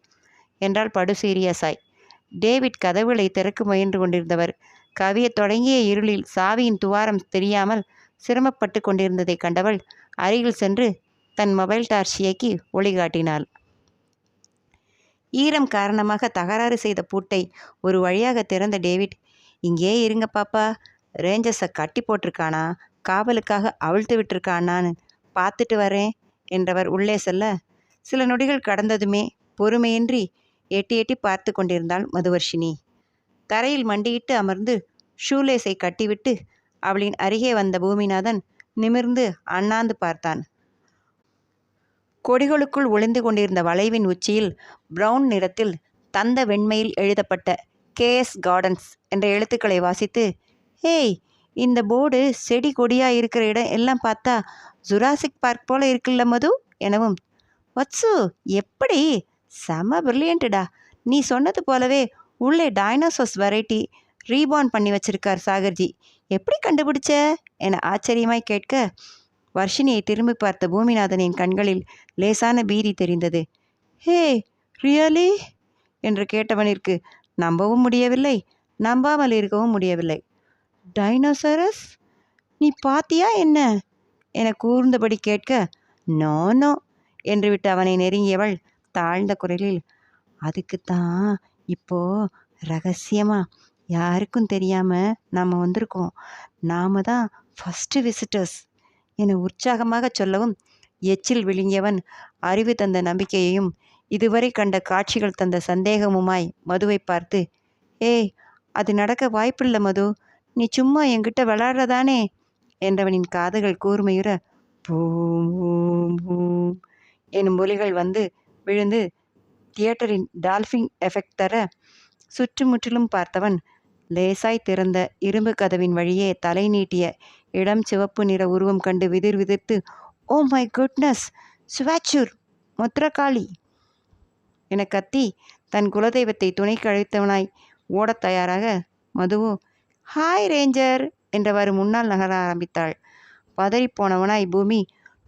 என்றால் படு சீரியஸாய். டேவிட் கதவுகளை திறக்க முயன்று கொண்டிருந்தவர் கவியத் தொடங்கிய இருளில் சாவியின் துவாரம் தெரியாமல் சிரமப்பட்டு கொண்டிருந்ததை கண்டவள் அருகில் சென்று தன் மொபைல் டார்ச் இயக்கி ஒளி காட்டினாள். ஈரம் காரணமாக தகராறு செய்த பூட்டை ஒரு வழியாக திறந்த டேவிட், இங்கே இருங்க பாப்பா, ரேஞ்சர்ஸை கட்டி போட்டிருக்கானா, காவலுக்காக அவிழ்த்து விட்டுருக்கானான்னு பார்த்துட்டு வரேன் என்றவர் உள்ளே செல்ல, சில நொடிகள் கடந்ததுமே பொறுமையின்றி எட்டி எட்டி பார்த்து கொண்டிருந்தாள் மதுவர்ஷினி. தரையில் மண்டியிட்டு அமர்ந்து ஷூலேஸை கட்டிவிட்டு அவளின் அருகே வந்த பூமிநாதன் நிமிர்ந்து அண்ணாந்து பார்த்தான். கொடிகளுக்குள் ஒளிந்து கொண்டிருந்த வளைவின் உச்சியில் பிரவுன் நிறத்தில் தந்த வெண்மையில் எழுதப்பட்ட KS கார்டன்ஸ் என்ற எழுத்துக்களை வாசித்து, "ஹேய், இந்த போர்டு செடி கொடியா இருக்கிற இடம் எல்லாம் பார்த்தா ஜுராசிக் பார்க் போல இருக்குல்ல மது" எனவும், "வத்சு, எப்படி செம பிரில்லியன்ட்டுடா, நீ சொன்னது போலவே உள்ளே டைனோசர்ஸ் வெரைட்டி ரீபார்ன் பண்ணி வச்சிருக்கார் சாகர்ஜி, எப்படி கண்டுபிடிச்ச" என ஆச்சரியமாய் கேட்க, வர்ஷினியை திரும்பி பார்த்த பூமிநாதனின் கண்களில் லேசான பீதி தெரிந்தது. "ஹே, ரியலி?" என்று கேட்டவனிற்கு நம்பவும் முடியவில்லை, நம்பாமல் இருக்கவும் முடியவில்லை. "டைனோசரஸ்? நீ பாத்தியா என்ன?" என கூர்ந்தபடி கேட்க, "நோ நோ" என்று விட்டு அவனை நெருங்கியவள் தாழ்ந்த குரலில், "அதுக்குத்தான் இப்போ ரகசியமா யாருக்கும் தெரியாம நாம் வந்திருக்கோம். நாம தான் ஃபஸ்ட்டு விசிட்டர்ஸ்" என உற்சாகமாக சொல்லவும், எச்சில் விழுங்கியவன் அறிவு தந்த நம்பிக்கையையும் இதுவரை கண்ட காட்சிகள் தந்த சந்தேகமுமாய் மதுவை பார்த்து, "ஏய், அது நடக்க வாய்ப்பில்லை மது, நீ சும்மா என்கிட்ட விளாடுறதானே" என்றவனின் காதுகள் கூர்மையுற பூம் பூம் பூம் எனும் ஒலிகள் வந்து விழுந்து தியேட்டரின் டால்ஃபின் எஃபெக்ட் தர சுற்றுமுற்றிலும் பார்த்தவன் லேசாய் திறந்த இரும்பு கதவின் வழியே தலை நீட்டிய இளம் சிவப்பு நிற உருவம் கண்டு விதிர் விதிர்த்து, "ஓ மை குட்னஸ், சுவாச்சூர் முத்ரகாளி" என கத்தி தன் குலதெய்வத்தை துணைக்கு அழைத்தவனாய் ஓடத் தயாராக, மதுவோ "ஹாய் ரேஞ்சர்" என்றவாறு முன்னால் நகர ஆரம்பித்தாள். பதறிப்போனவனாய் பூமி,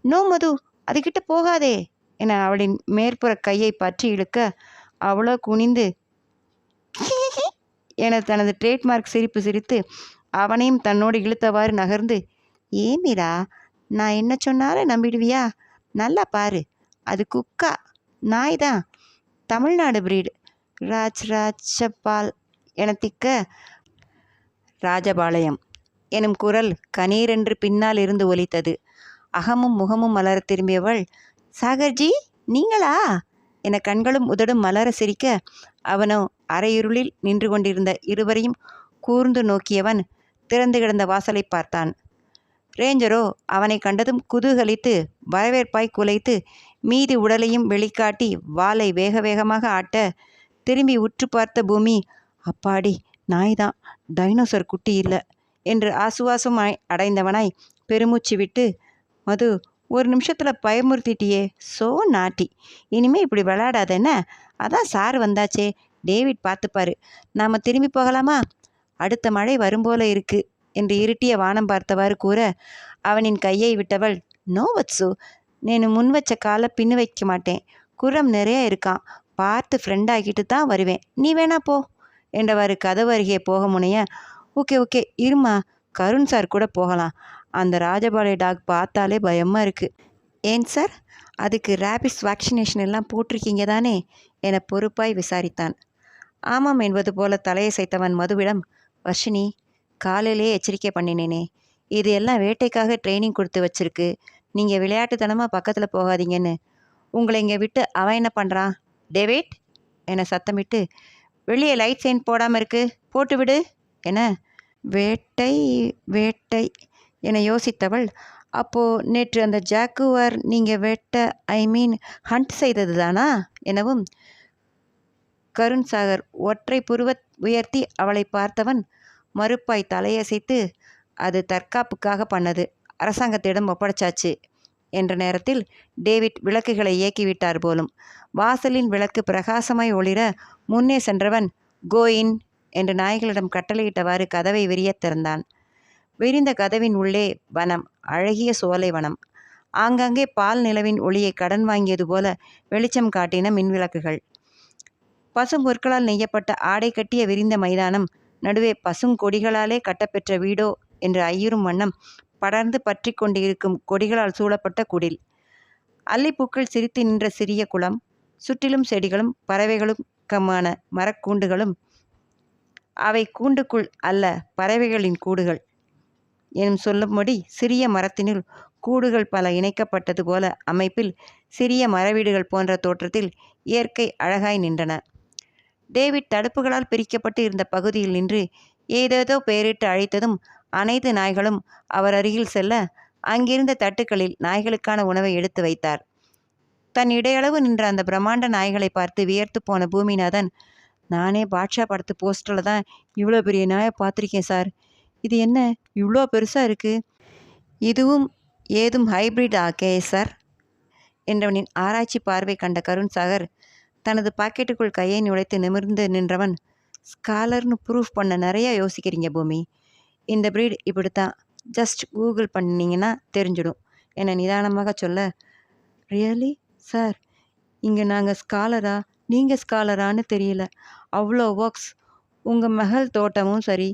"நோ மது, அதுகிட்ட போகாதே" என அவளின் மேற்புற கையை பற்றி இழுக்க, அவளோ குனிந்து என தனது ட்ரேட்மார்க் சிரிப்பு சிரித்து அவனையும் தன்னோடு இழுத்தவாறு நகர்ந்து, "ஏமிரா, நான் என்ன சொன்னாலும் நம்பிடுவியா? நல்லா பாரு, அது குக்கா, நாய் தான், தமிழ்நாடு பிரீடு, ராஜ்ராஜபால் என திக்க ராஜபாளையம் எனும் குரல் கணீரென்று பின்னால் இருந்து ஒலித்தது. அகமும் முகமும் மலர திரும்பியவள், "சாகர்ஜி, நீங்களா?" என கண்களும் உதடும் மலர சிரிக்க, அவனோ அரையிருளில் நின்று கொண்டிருந்த இருவரையும் கூர்ந்து நோக்கியவன் திறந்து கிடந்த வாசலை பார்த்தான். ரேஞ்சரோ அவனை கண்டதும் குதூகலித்து வரவேற்பாய் குலைத்து மீதி உடலையும் வெளிக்காட்டி வாளை வேக வேகமாக ஆட்ட, திரும்பி உற்று பார்த்த பூமி, "அப்பாடி, நாய்தான், டைனோசர் குட்டி இல்லை" என்று ஆசுவாசமாய் அடைந்தவனாய் பெருமூச்சு விட்டு, "மது, ஒரு நிமிஷத்தில் பயமுறுத்திட்டியே, சோ நாட்டி, இனிமே இப்படி விளையாடாதேன்ன, அதான் சார் வந்தாச்சே, டேவிட் பார்த்துப்பாரு, நாம் திரும்பி போகலாமா? அடுத்த மழை வரும்போல இருக்கு" என்று இருட்டிய வானம் பார்த்தவாறு கூற, அவனின் கையை விட்டவள், "நோ வத்சு, నేను முன் வச்ச காலை பின்னு வைக்க மாட்டேன், குரம் நிறைய இருக்கான், பார்த்து ஃப்ரெண்ட் ஆகிட்டு தான் வருவேன், நீ வேணா போ" என்றவாறு கதவு அருகே போக முனைய, "ஓகே ஓகே, இருமா, கருண் சார் கூட போகலாம், அந்த ராஜபாளைய டாக் பார்த்தாலே பயமாக இருக்குது." "ஏன் சார், அதுக்கு ரேபிஸ் வேக்சினேஷன் எல்லாம் போட்டிருக்கீங்க தானே?" என பொறுப்பாய் விசாரித்தான். ஆமாம் என்பது போல தலையசைத்தவன் மதுவிடம், "வர்ஷினி, காலையிலே எச்சரிக்கை பண்ணினேனே, இது எல்லாம் வேட்டைக்காக ட்ரைனிங் கொடுத்து வச்சிருக்கு, நீங்கள் விளையாட்டுத்தனமாக பக்கத்தில் போகாதீங்கன்னு. உங்களை இங்கே விட்டு அவன் என்ன பண்ணுறான்? டேவிட்" என சத்தமிட்டு, "வெளியே லைட் சைன் போடாமல் இருக்கு, போட்டு விடு" என, "வேட்டை வேட்டை" என யோசித்தவள், "அப்போ நேற்று அந்த ஜாக்குவார் நீங்கள் ஹண்ட் செய்தது தானா?" எனவும், கருண் சாகர் ஒற்றை புருவ உயர்த்தி அவளை பார்த்தவன் மறுப்பாய் தலையசைத்து, "அது தற்காப்புக்காக பண்ணது, அரசாங்கத்திடம் ஒப்படைச்சாச்சு" என்ற நேரத்தில் டேவிட் விளக்குகளை இயக்கிவிட்டார் போலும். வாசலின் விளக்கு பிரகாசமாய் ஒளிர முன்னே சென்றவன், "கோயின்" என்று நாய்களிடம் கட்டளையிட்டவாறு கதவை விரியத் திறந்தான். விரிந்த கதவின் உள்ளே வனம், அழகிய சோலை வனம். ஆங்காங்கே பால் நிலவின் ஒளியை கடன் வாங்கியது போல வெளிச்சம் காட்டின மின்விளக்குகள். பசும் பொருட்களால் நெய்யப்பட்ட ஆடை கட்டிய விரிந்த மைதானம், நடுவே பசுங்கொடிகளாலே கட்டப்பெற்ற வீடோ என்று ஐயுறும் வண்ணம் படர்ந்து பற்றி கொண்டிருக்கும் கொடிகளால் சூழப்பட்ட குடில். அல்லிப்பூக்கள் சிரித்து நின்ற சிறிய குளம், சுற்றிலும் செடிகளும் பறவைகளும் கமான மரக்கூண்டுகளும். அவை கூண்டுக்குள் அல்ல, பறவைகளின் கூடுகள் எனும் சொல்லும்படி சிறிய மரத்தினுள் கூடுகள் பல இணைக்கப்பட்டது போல அமைப்பில் சிறிய மரவீடுகள் போன்ற தோற்றத்தில் இயற்கை அழகாய் நின்றன. டேவிட் தடுப்புகளால் பிரிக்கப்பட்டு இருந்த பகுதியில் நின்று ஏதேதோ பெயரிட்டு அழைத்ததும் அனைத்து நாய்களும் அவர் அருகில் செல்ல அங்கிருந்த தட்டுக்களில் நாய்களுக்கான உணவை எடுத்து வைத்தார். தன் இடையளவு நின்ற அந்த பிரம்மாண்ட நாய்களை பார்த்து வியர்த்து போன பூமிநாதன், நானே பாட்ஷா படத்து போஸ்டரில் தான் இவ்வளோ பெரிய நாயை பார்த்துருக்கேன் சார். இது என்ன இவ்வளோ பெருசாக இருக்குது? இதுவும் ஏதும் ஹைப்ரிட் ஆக்கே சார் என்றவனின் ஆராய்ச்சி பார்வை கண்ட கருண்சாகர் தனது பாக்கெட்டுக்குள் கையை நுழைத்து நிமிர்ந்து நின்றவன், ஸ்காலர்னு ப்ரூஃப் பண்ண நிறையா யோசிக்கிறீங்க பூமி. இந்த ப்ரீட் இப்படித்தான், ஜஸ்ட் கூகுள் பண்ணிங்கன்னா தெரிஞ்சிடும் என நிதானமாக சொல்ல, ரியலி சார், இங்கே நாங்கள் ஸ்காலரா நீங்கள் ஸ்காலரான்னு தெரியல. அவ்வளோ ஒர்க்ஸ். உங்கள் மகள் தோட்டமும் சரி,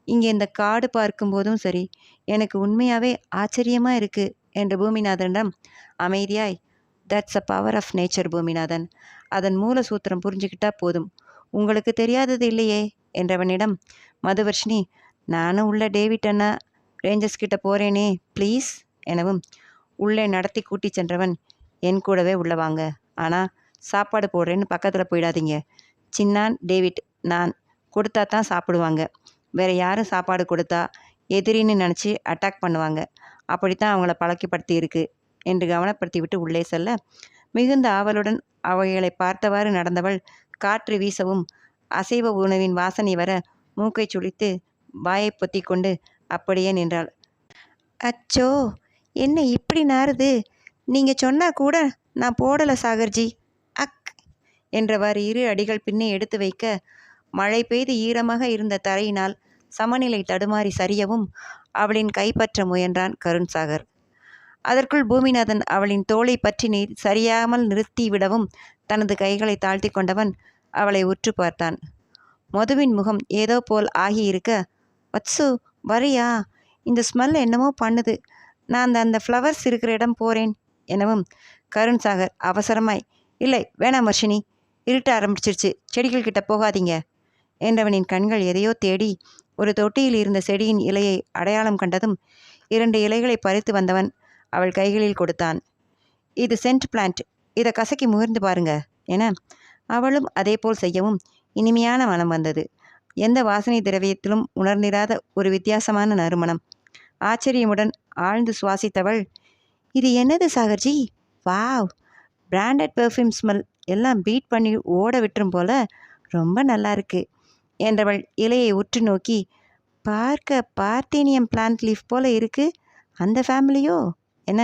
இங்கே இந்த காடு பார்க்கும்போதும் சரி, எனக்கு உண்மையாகவே ஆச்சரியமாக இருக்குது என்று பூமிநாதனிடம் அமைதியாய், that's a power of nature Boominathan, அதன் மூல சூத்திரம் புரிஞ்சுக்கிட்டா போதும், உங்களுக்கு தெரியாதது இல்லையே என்றவனிடம் மதுவர்ஷினி, நானும் உள்ள டேவிட் அண்ணா ரேஞ்சர்ஸ் கிட்ட போகிறேனே ப்ளீஸ் எனவும் உள்ளே நடத்தி கூட்டி சென்றவன், என் கூடவே உள்ள வாங்க, ஆனால் சாப்பாடு போடுறேன்னு பக்கத்தில் போயிடாதீங்க. சின்னான் டேவிட் நான் கொடுத்தா தான் சாப்பிடுவாங்க. வேறு யாரும் சாப்பாடு கொடுத்தா எதிரின்னு நினச்சி அட்டாக் பண்ணுவாங்க. அப்படித்தான் அவங்கள பழக்கப்படுத்தி இருக்கு என்று கவனப்படுத்தி விட்டு உள்ளே செல்ல, மிகுந்த ஆவலுடன் அவைகளை பார்த்தவாறு நடந்தவள் காற்று வீசவும் அசைவ உணவின் வாசனை வர மூக்கை சுழித்து வாயை பொத்தி கொண்டு அப்படியே நின்றாள். அச்சோ, என்ன இப்படி நாறுது? நீங்கள் சொன்னால் கூட நான் போடலை சாகர்ஜி. அக் என்றவாறு 2 அடிகள் பின்னே எடுத்து வைக்க, மழை பெய்து ஈரமாக இருந்த தரையினால் சமநிலை தடுமாறி சரியவும் அவளின் கைப்பற்ற முயன்றான் கருண்சாகர். அதற்குள் பூமிநாதன் அவளின் தோளை பற்றி சரியாமல் நிறுத்திவிடவும் தனது கைகளை தாழ்த்தி கொண்டவன் அவளை உற்று பார்த்தான். மதுவின் முகம் ஏதோ போல் ஆகியிருக்க, வத்சு வரியா? இந்த ஸ்மெல் என்னமோ பண்ணுது. நான் அந்த ஃப்ளவர்ஸ் இருக்கிற இடம் போகிறேன் எனவும் கருண்சாகர் அவசரமாய், இல்லை வேணாம் வர்ஷினி, இருட்ட ஆரம்பிச்சிருச்சு, செடிகள் கிட்ட போகாதீங்க என்றவனின் கண்கள் எதையோ தேடி ஒரு தொட்டியில் இருந்த செடியின் இலையை அடையாளம் கண்டதும் 2 இலைகளை பறித்து வந்தவன் அவள் கைகளில் கொடுத்தான். இது சென்ட் பிளான்ட், இதை கசக்கி முகர்ந்து பாருங்க என அவளும் அதேபோல் செய்யவும் இனிமையான மனம் வந்தது. எந்த வாசனை திரவியத்திலும் உணர்ந்திராத ஒரு வித்தியாசமான நறுமணம். ஆச்சரியமுடன் ஆழ்ந்து சுவாசித்தவள், இது என்னது சாகர்ஜி? வாவ், பிராண்டட் பெர்ஃப்யூம் ஸ்மெல், எல்லாம் பீட் பண்ணி ஓட விட்டுரும் போல, ரொம்ப நல்லா இருக்கு என்றவள் இலையை உற்று நோக்கி, பார்க்க பார்த்தீனியம் பிளான்ட் லீஃப் போல இருக்கு, அந்த ஃபேமிலியோ என.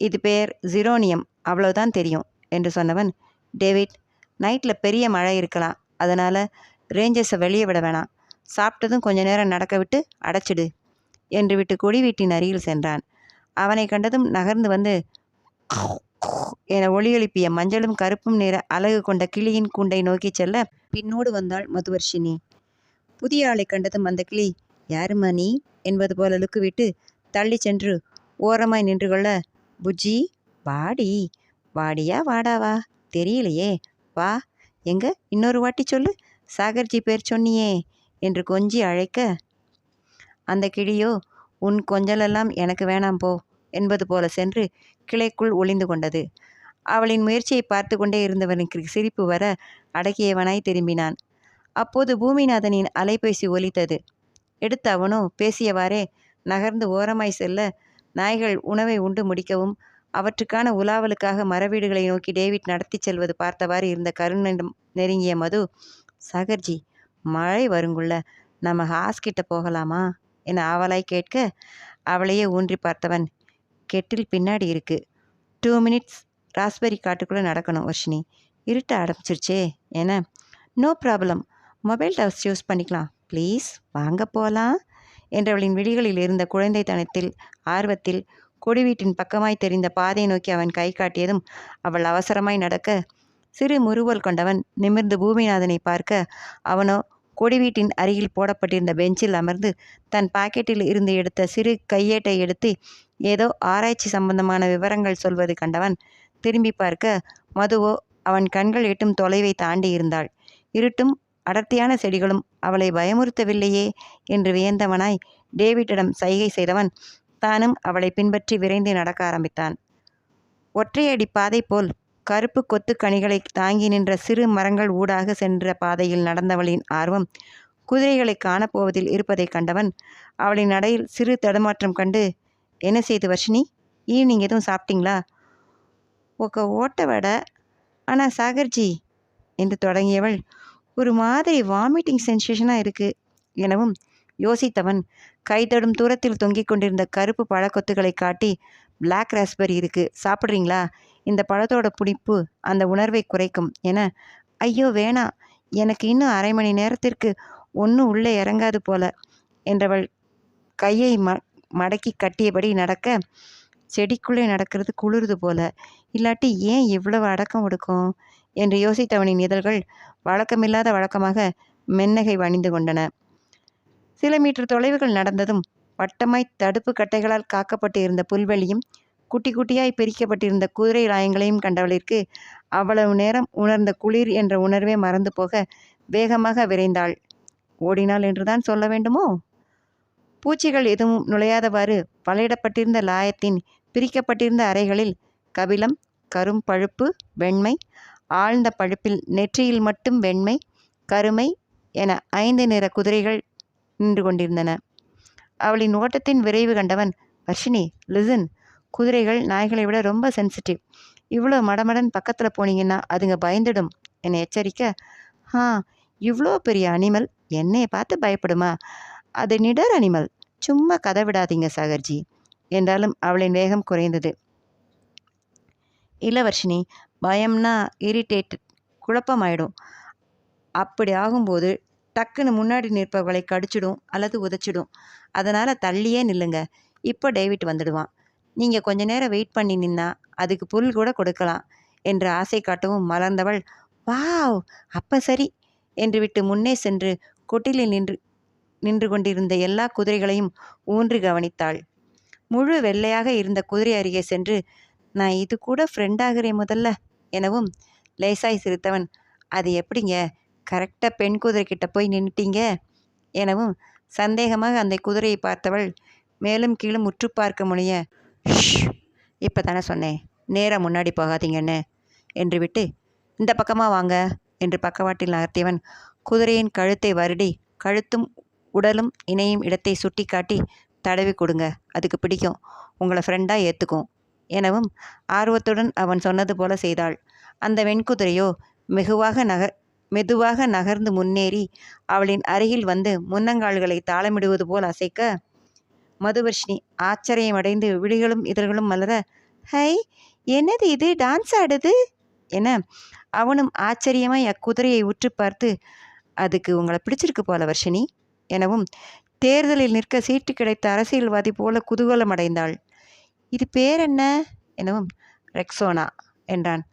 இது பேர் ஜிரோனியம், அவ்வளோதான் தெரியும் என்று சொன்னவன், டேவிட், நைட்டில் பெரிய மழை இருக்கலாம், அதனால் ரேஞ்சர்ஸை வெளியே விட வேணாம், சாப்பிட்டதும் கொஞ்ச நேரம் நடக்க விட்டு அடைச்சிடு என்று விட்டு கொடி வீட்டின் அருகில் சென்றான். அவனை கண்டதும் நகர்ந்து வந்து என ஒளி எழுப்பிய மஞ்சளும் கருப்பும் நிற அழகு கொண்ட கிளியின் கூண்டை நோக்கி செல்ல பின்னோடு வந்தாள் மதுவர்ஷினி. புதிய ஆளை கண்டதும் அந்த கிளி, யாருமா நீ என்பது போல லுக்கு விட்டு தள்ளி சென்று ஓரமாய் நின்று கொள்ள, புஜ்ஜி வாடி, வாடியா வாடாவா தெரியலையே, வா, எங்க இன்னொரு வாட்டி சொல்லு, சாகர்ஜி பேர் சொன்னியே என்று கொஞ்சி அழைக்க, அந்த கிளியோ, உன் கொஞ்சலெல்லாம் எனக்கு வேணாம் போ என்பது போல சென்று கிளைக்குள் ஒளிந்து கொண்டது. அவளின் முயற்சியை பார்த்து கொண்டே இருந்தவனுக்கு சிரிப்பு வர அடக்கியவனாய் திரும்பினான். அப்போது பூமிநாதனின் அலைபேசி ஒலித்தது. எடுத்து அவனோ பேசியவாறே நகர்ந்து ஓரமாய் செல்ல, நாய்கள் உணவை உண்டு முடிக்கவும் அவற்றுக்கான உலாவலுக்காக மரவீடுகளை நோக்கி டேவிட் நடத்தி செல்வது பார்த்தவாறு இருந்த கருணனிடம் நெருங்கிய மது, சாகர்ஜி, மழை வருங்குள்ள நம்ம ஹாஸ்கிட்ட போகலாமா என ஆவலாய் கேட்க, அவளையே ஊன்றி பார்த்தவன், கெட்டில் பின்னாடி இருக்கு, 2 மினிட்ஸ் ராஸ்பெரி காட்டுக்குள்ளே நடக்கணும் வர்ஷினி, இருட்ட ஆரம்பிச்சிருச்சே என. No problem, mobile towers use பண்ணிக்கலாம், ப்ளீஸ் வாங்க போகலாம் என்றவளின் விழிகளில் இருந்த குழந்தைத்தனத்தில் ஆர்வத்தில் கொடி வீட்டின் பக்கமாய் தெரிந்த பாதை நோக்கி அவன் கை காட்டியதும் அவள் அவசரமாய் நடக்க, சிறு முறுவல் கொண்டவன் நிமிர்ந்து பூமிநாதனை பார்க்க, அவனோ கொடி வீட்டின் அருகில் போடப்பட்டிருந்த பெஞ்சில் அமர்ந்து தன் பாக்கெட்டில் இருந்து எடுத்த சிறு கையேட்டை எடுத்து ஏதோ ஆராய்ச்சி சம்பந்தமான விவரங்கள் சொல்வது கண்டவன் திரும்பி பார்க்க, மதுவோ அவன் கண்கள் எட்டும் தொலைவை தாண்டி இருந்தாள். இருட்டும் அடர்த்தியான செடிகளும் அவளை பயமுறுத்தவில்லையே என்று வியந்தவனாய் டேவிட்டிடம் சைகை செய்தவன் தானும் அவளை பின்பற்றி விரைந்து நடக்க ஆரம்பித்தான். ஒற்றையடி பாதை போல் கருப்பு கொத்து கனிகளை தாங்கி நின்ற சிறு மரங்கள் ஊடாக சென்ற பாதையில் நடந்தவளின் ஆர்வம் குதிரைகளை காணப்போவதில் இருப்பதை கண்டவன் அவளின் நடையில் சிறு தடுமாற்றம் கண்டு, என்ன செய்து வர்ஷினி, ஈவினிங் எதுவும் சாப்பிட்டீங்களா? ஓட்ட வடை. ஆனால் சாகர்ஜி என்று தொடங்கியவள், ஒரு மாதிரி வாமிட்டிங் சென்சேஷனாக இருக்குது எனவும் யோசித்தவன் கைத்தடும் தூரத்தில் தொங்கிக் கொண்டிருந்த கருப்பு பழக்கொத்துகளை காட்டி, பிளாக் ராஸ்பெரி இருக்குது, சாப்பிட்றீங்களா? இந்த பழத்தோட புளிப்பு அந்த உணர்வை குறைக்கும் என, ஐயோ வேணாம், எனக்கு இன்னும் அரை மணி நேரத்திற்கு ஒன்றும் உள்ளே இறங்காது போல என்றவள் கையை மடக்கி கட்டியபடி நடக்க, செடிக்குள்ளே நடக்கிறது குளிருது போல, இல்லாட்டி ஏன் இவ்வளவு அடக்கம் ஒடுக்கும் என்று யோசித்தவனின் இதழ்கள் வழக்கமில்லாத வழக்கமாக மென்னகை வணிந்து கொண்டன. சில மீட்டர் தொலைவுகள் நடந்ததும் வட்டமாய் தடுப்பு கட்டைகளால் காக்கப்பட்டு இருந்த புல்வெளியும் குட்டி குட்டியாய் பிரிக்கப்பட்டிருந்த குதிரை லாயங்களையும் கண்டவளிற்கு அவ்வளவு நேரம் உணர்ந்த குளிர் என்ற உணர்வே மறந்து போக வேகமாக விரைந்தாள். ஓடினாள் என்றுதான் சொல்ல வேண்டுமோ? பூச்சிகள் எதுவும் நுழையாதவாறு பலையிடப்பட்டிருந்த லாயத்தின் பிரிக்கப்பட்டிருந்த அறைகளில் கபிலம், கரும் பழுப்பு, வெண்மை, ஆழ்ந்த பழுப்பில் நெற்றியில் மட்டும் வெண்மை, கருமை என 5 நிற குதிரைகள் நின்று கொண்டிருந்தன. அவளின் ஓட்டத்தின் விரைவு கண்டவன், வர்ஷினி லிசன், குதிரைகள் நாய்களை விட ரொம்ப சென்சிட்டிவ். இவ்வளோ மடமடன் பக்கத்தில் போனீங்கன்னா அதுங்க பயந்துடும் என்னை எச்சரிக்க, இவ்வளோ பெரிய அனிமல் என்னையை பார்த்து பயப்படுமா? அது நிடர் அனிமல், சும்மா கதை விடாதீங்க சாகர்ஜி என்றாலும் அவளின் வேகம் குறைந்தது. இல்லை வர்ஷினி, பயம்னா இரிட்டேட்டட், குழப்பமாயிடும். அப்படி ஆகும்போது டக்குன்னு முன்னாடி நிற்பவர்களை கடிச்சிடும் அல்லது உதைச்சிடும். அதனால் தள்ளியே நில்லுங்க. இப்போ டேவிட் வந்துடுவான். நீங்கள் கொஞ்ச நேரம் வெயிட் பண்ணி நின்னா அதுக்கு புல் கூட கொடுக்கலாம் என்று ஆசை காட்டவும் மலர்ந்தவள், வாவ் அப்போ சரி என்று விட்டு முன்னே சென்று கொட்டிலில் நின்று கொண்டிருந்த எல்லா குதிரைகளையும் ஊன்றி கவனித்தாள். முழு வெள்ளையாக இருந்த குதிரை அருகே சென்று, நான் இது கூட ஃப்ரெண்டாகிறேன் முதல்ல எனவும் லேசாய் சிரித்தவன், அது எப்படிங்க கரெக்டாக பெண் குதிரைக்கிட்ட போய் நின்றுட்டீங்க எனவும் சந்தேகமாக அந்த குதிரையை பார்த்தவள் மேலும் கீழும் உற்று பார்க்க முனைய, இப்போ தானே சொன்னேன் நேராக முன்னாடி போகாதீங்கன்னு என்று விட்டு, இந்த பக்கமாக வாங்க என்று பக்கவாட்டில் நகர்த்தியவன் குதிரையின் கழுத்தை வருடி கழுத்தும் உடலும் இணையும் இடத்தை சுட்டி காட்டி, தடவி கொடுங்க, அதுக்கு பிடிக்கும், உங்களை ஃப்ரெண்டாக ஏற்றுக்கும் எனவும் ஆர்வத்துடன் அவன் சொன்னது போல செய்தாள். அந்த வெண்குதிரையோ மெதுவாக நகர்ந்து முன்னேறி அவளின் அருகில் வந்து முன்னங்கால்களை தாளமிடுவது போல் அசைக்க, மதுவர்ஷினி ஆச்சரியமடைந்து விழிகளும் இதழ்களும் மலர, ஹை என்னது இது, டான்ஸ் ஆடுது என அவனும் ஆச்சரியமாய் அக்குதிரையை உற்று பார்த்து, அதுக்கு உங்களை பிடிச்சிருக்கு போல வர்ஷினி எனவும் தேர்தலில் நிற்க சீட்டு கிடைத்த அரசியல்வாதி போல குதூகலம் அடைந்தாள். இது பேர் என்ன எனவும், ரெக்ஸோனா என்றான்.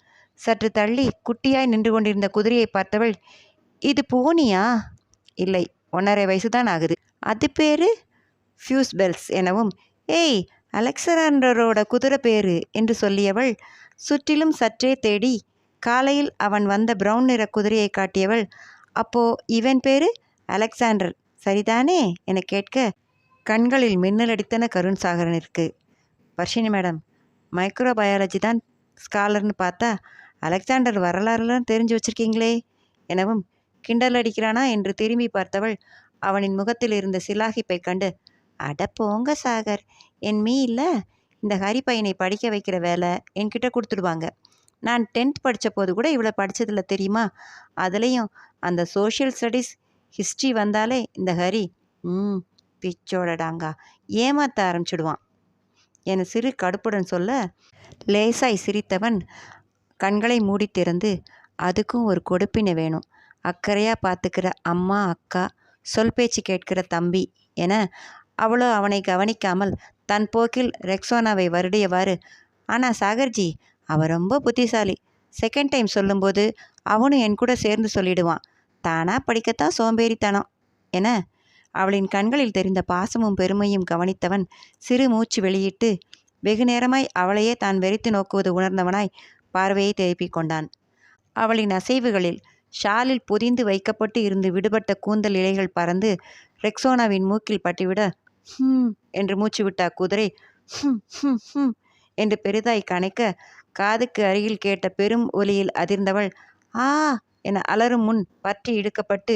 சற்று தள்ளி குட்டியாய் நின்று கொண்டிருந்த குதிரையை பார்த்தவள், இது போனியா? இல்லை, 1.5 வயசுதான் ஆகுது. அது பேரு ஃபியூஸ் பெல்ஸ் எனவும், ஏய் அலெக்சாண்டரோட குதிரை பேரு என்று சொல்லியவள் சுற்றிலும் சற்றே தேடி காலையில் அவன் வந்த பிரவுன் நிற குதிரையை காட்டியவள், அப்போ இவன் பேரு அலெக்சாண்டர் சரிதானே என கேட்க கண்களில் மின்னல் அடித்தன கருண்சாகரனிற்கு. வர்ஷினி மேடம், மைக்ரோபயாலஜி தான் ஸ்காலர்னு பார்த்தா அலெக்சாண்டர் வரலாறுலாம் தெரிஞ்சு வச்சிருக்கீங்களே எனவும் கிண்டல் அடிக்கிறானா என்று திரும்பி பார்த்தவள் அவனின் முகத்தில் இருந்த சிலாகிப்பை கண்டு, அட போங்க சாகர், என் இல்லை இந்த ஹரி பையனை படிக்க வைக்கிற வேலை என்கிட்ட கொடுத்துடுவாங்க. நான் 10th படித்த போது கூட இவ்வளோ படித்ததில்ல தெரியுமா? அதுலேயும் அந்த சோஷியல் ஸ்டடீஸ் ஹிஸ்ட்ரி வந்தாலே இந்த ஹரி பிச்சோடடாங்கா ஏமாற்ற ஆரம்பிச்சிடுவான் என சிறு கடுப்புடன் சொல்ல, லேசாய் சிரித்தவன் கண்களை மூடி திறந்து, அதுக்கும் ஒரு கொடுப்பினை வேணும், அக்கறையாக பார்த்துக்கிற அம்மா, அக்கா, சொல் பேச்சு கேட்கிற தம்பி என அவளோ அவனை கவனிக்காமல் தன் போக்கில் ரெக்ஸோனாவை வருடியவாறு, ஆனால் சாகர்ஜி அவ ரொம்ப புத்திசாலி, செகண்ட் டைம் சொல்லும்போது அவனும் என் கூட சேர்ந்து சொல்லிடுவான், தானா படிக்கத்தான் சோம்பேறித்தனம் என. அவளின் கண்களில் தெரிந்த பாசமும் பெருமையும் கவனித்தவன் சிறு மூச்சு வெளியிட்டு வெகு நேரமாய் அவளையே தான் வெறித்து நோக்குவது உணர்ந்தவனாய் பார்வையை திருப்பிக் கொண்டான். அவளின் அசைவுகளில் ஷாலில் பொதிந்து வைக்கப்பட்டு இருந்து விடுபட்ட கூந்தல் இலைகள் பறந்து ரெக்ஸோனாவின் மூக்கில் பட்டுவிட என்று மூச்சு விட்ட குதிரை என்று பெரிதாய் கனைக்க காதுக்கு அருகில் கேட்ட பெரும் ஒலியில் அதிர்ந்தவள் ஆ என அலறும் முன் பற்றி இழுக்கப்பட்டு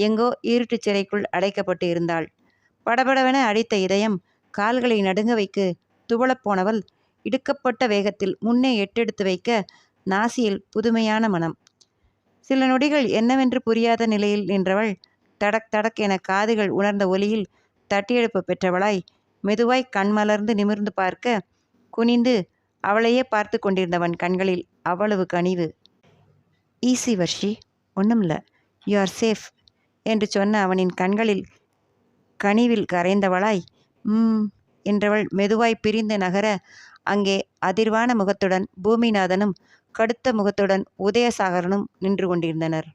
எங்கோ இருட்டு சிறைக்குள் அடைக்கப்பட்டு இருந்தாள். படபடவென அடித்த இதயம் கால்களை நடுங்க வைக்க துவளப்போனவள் இடுக்கப்பட்ட வேகத்தில் முன்னே எட்டெடுத்து வைக்க நாசியில் புதுமையான மனம். சில நொடிகள் என்னவென்று புரியாத நிலையில் நின்றவள் தடக் தடக் என காதுகள் உணர்ந்த ஒலியில் தட்டியெழுப்பு பெற்றவளாய் மெதுவாய் கண்மலர்ந்து நிமிர்ந்து பார்க்க குனிந்து அவளையே பார்த்து கொண்டிருந்தவன் கண்களில் அவ்வளவு கனிவு. ஈஸி வர்ஷி, ஒன்றுமில்ல, யூ ஆர் சேஃப் என்று சொன்ன அவனின் கண்களில் கனிவில் கரைந்தவளாய் என்றவள் மெதுவாய் பிரிந்து நகர அங்கே அதிர்வான முகத்துடன் பூமிநாதனும் கடுத்த முகத்துடன் உதயசாகரனும் நின்று கொண்டிருந்தனர்.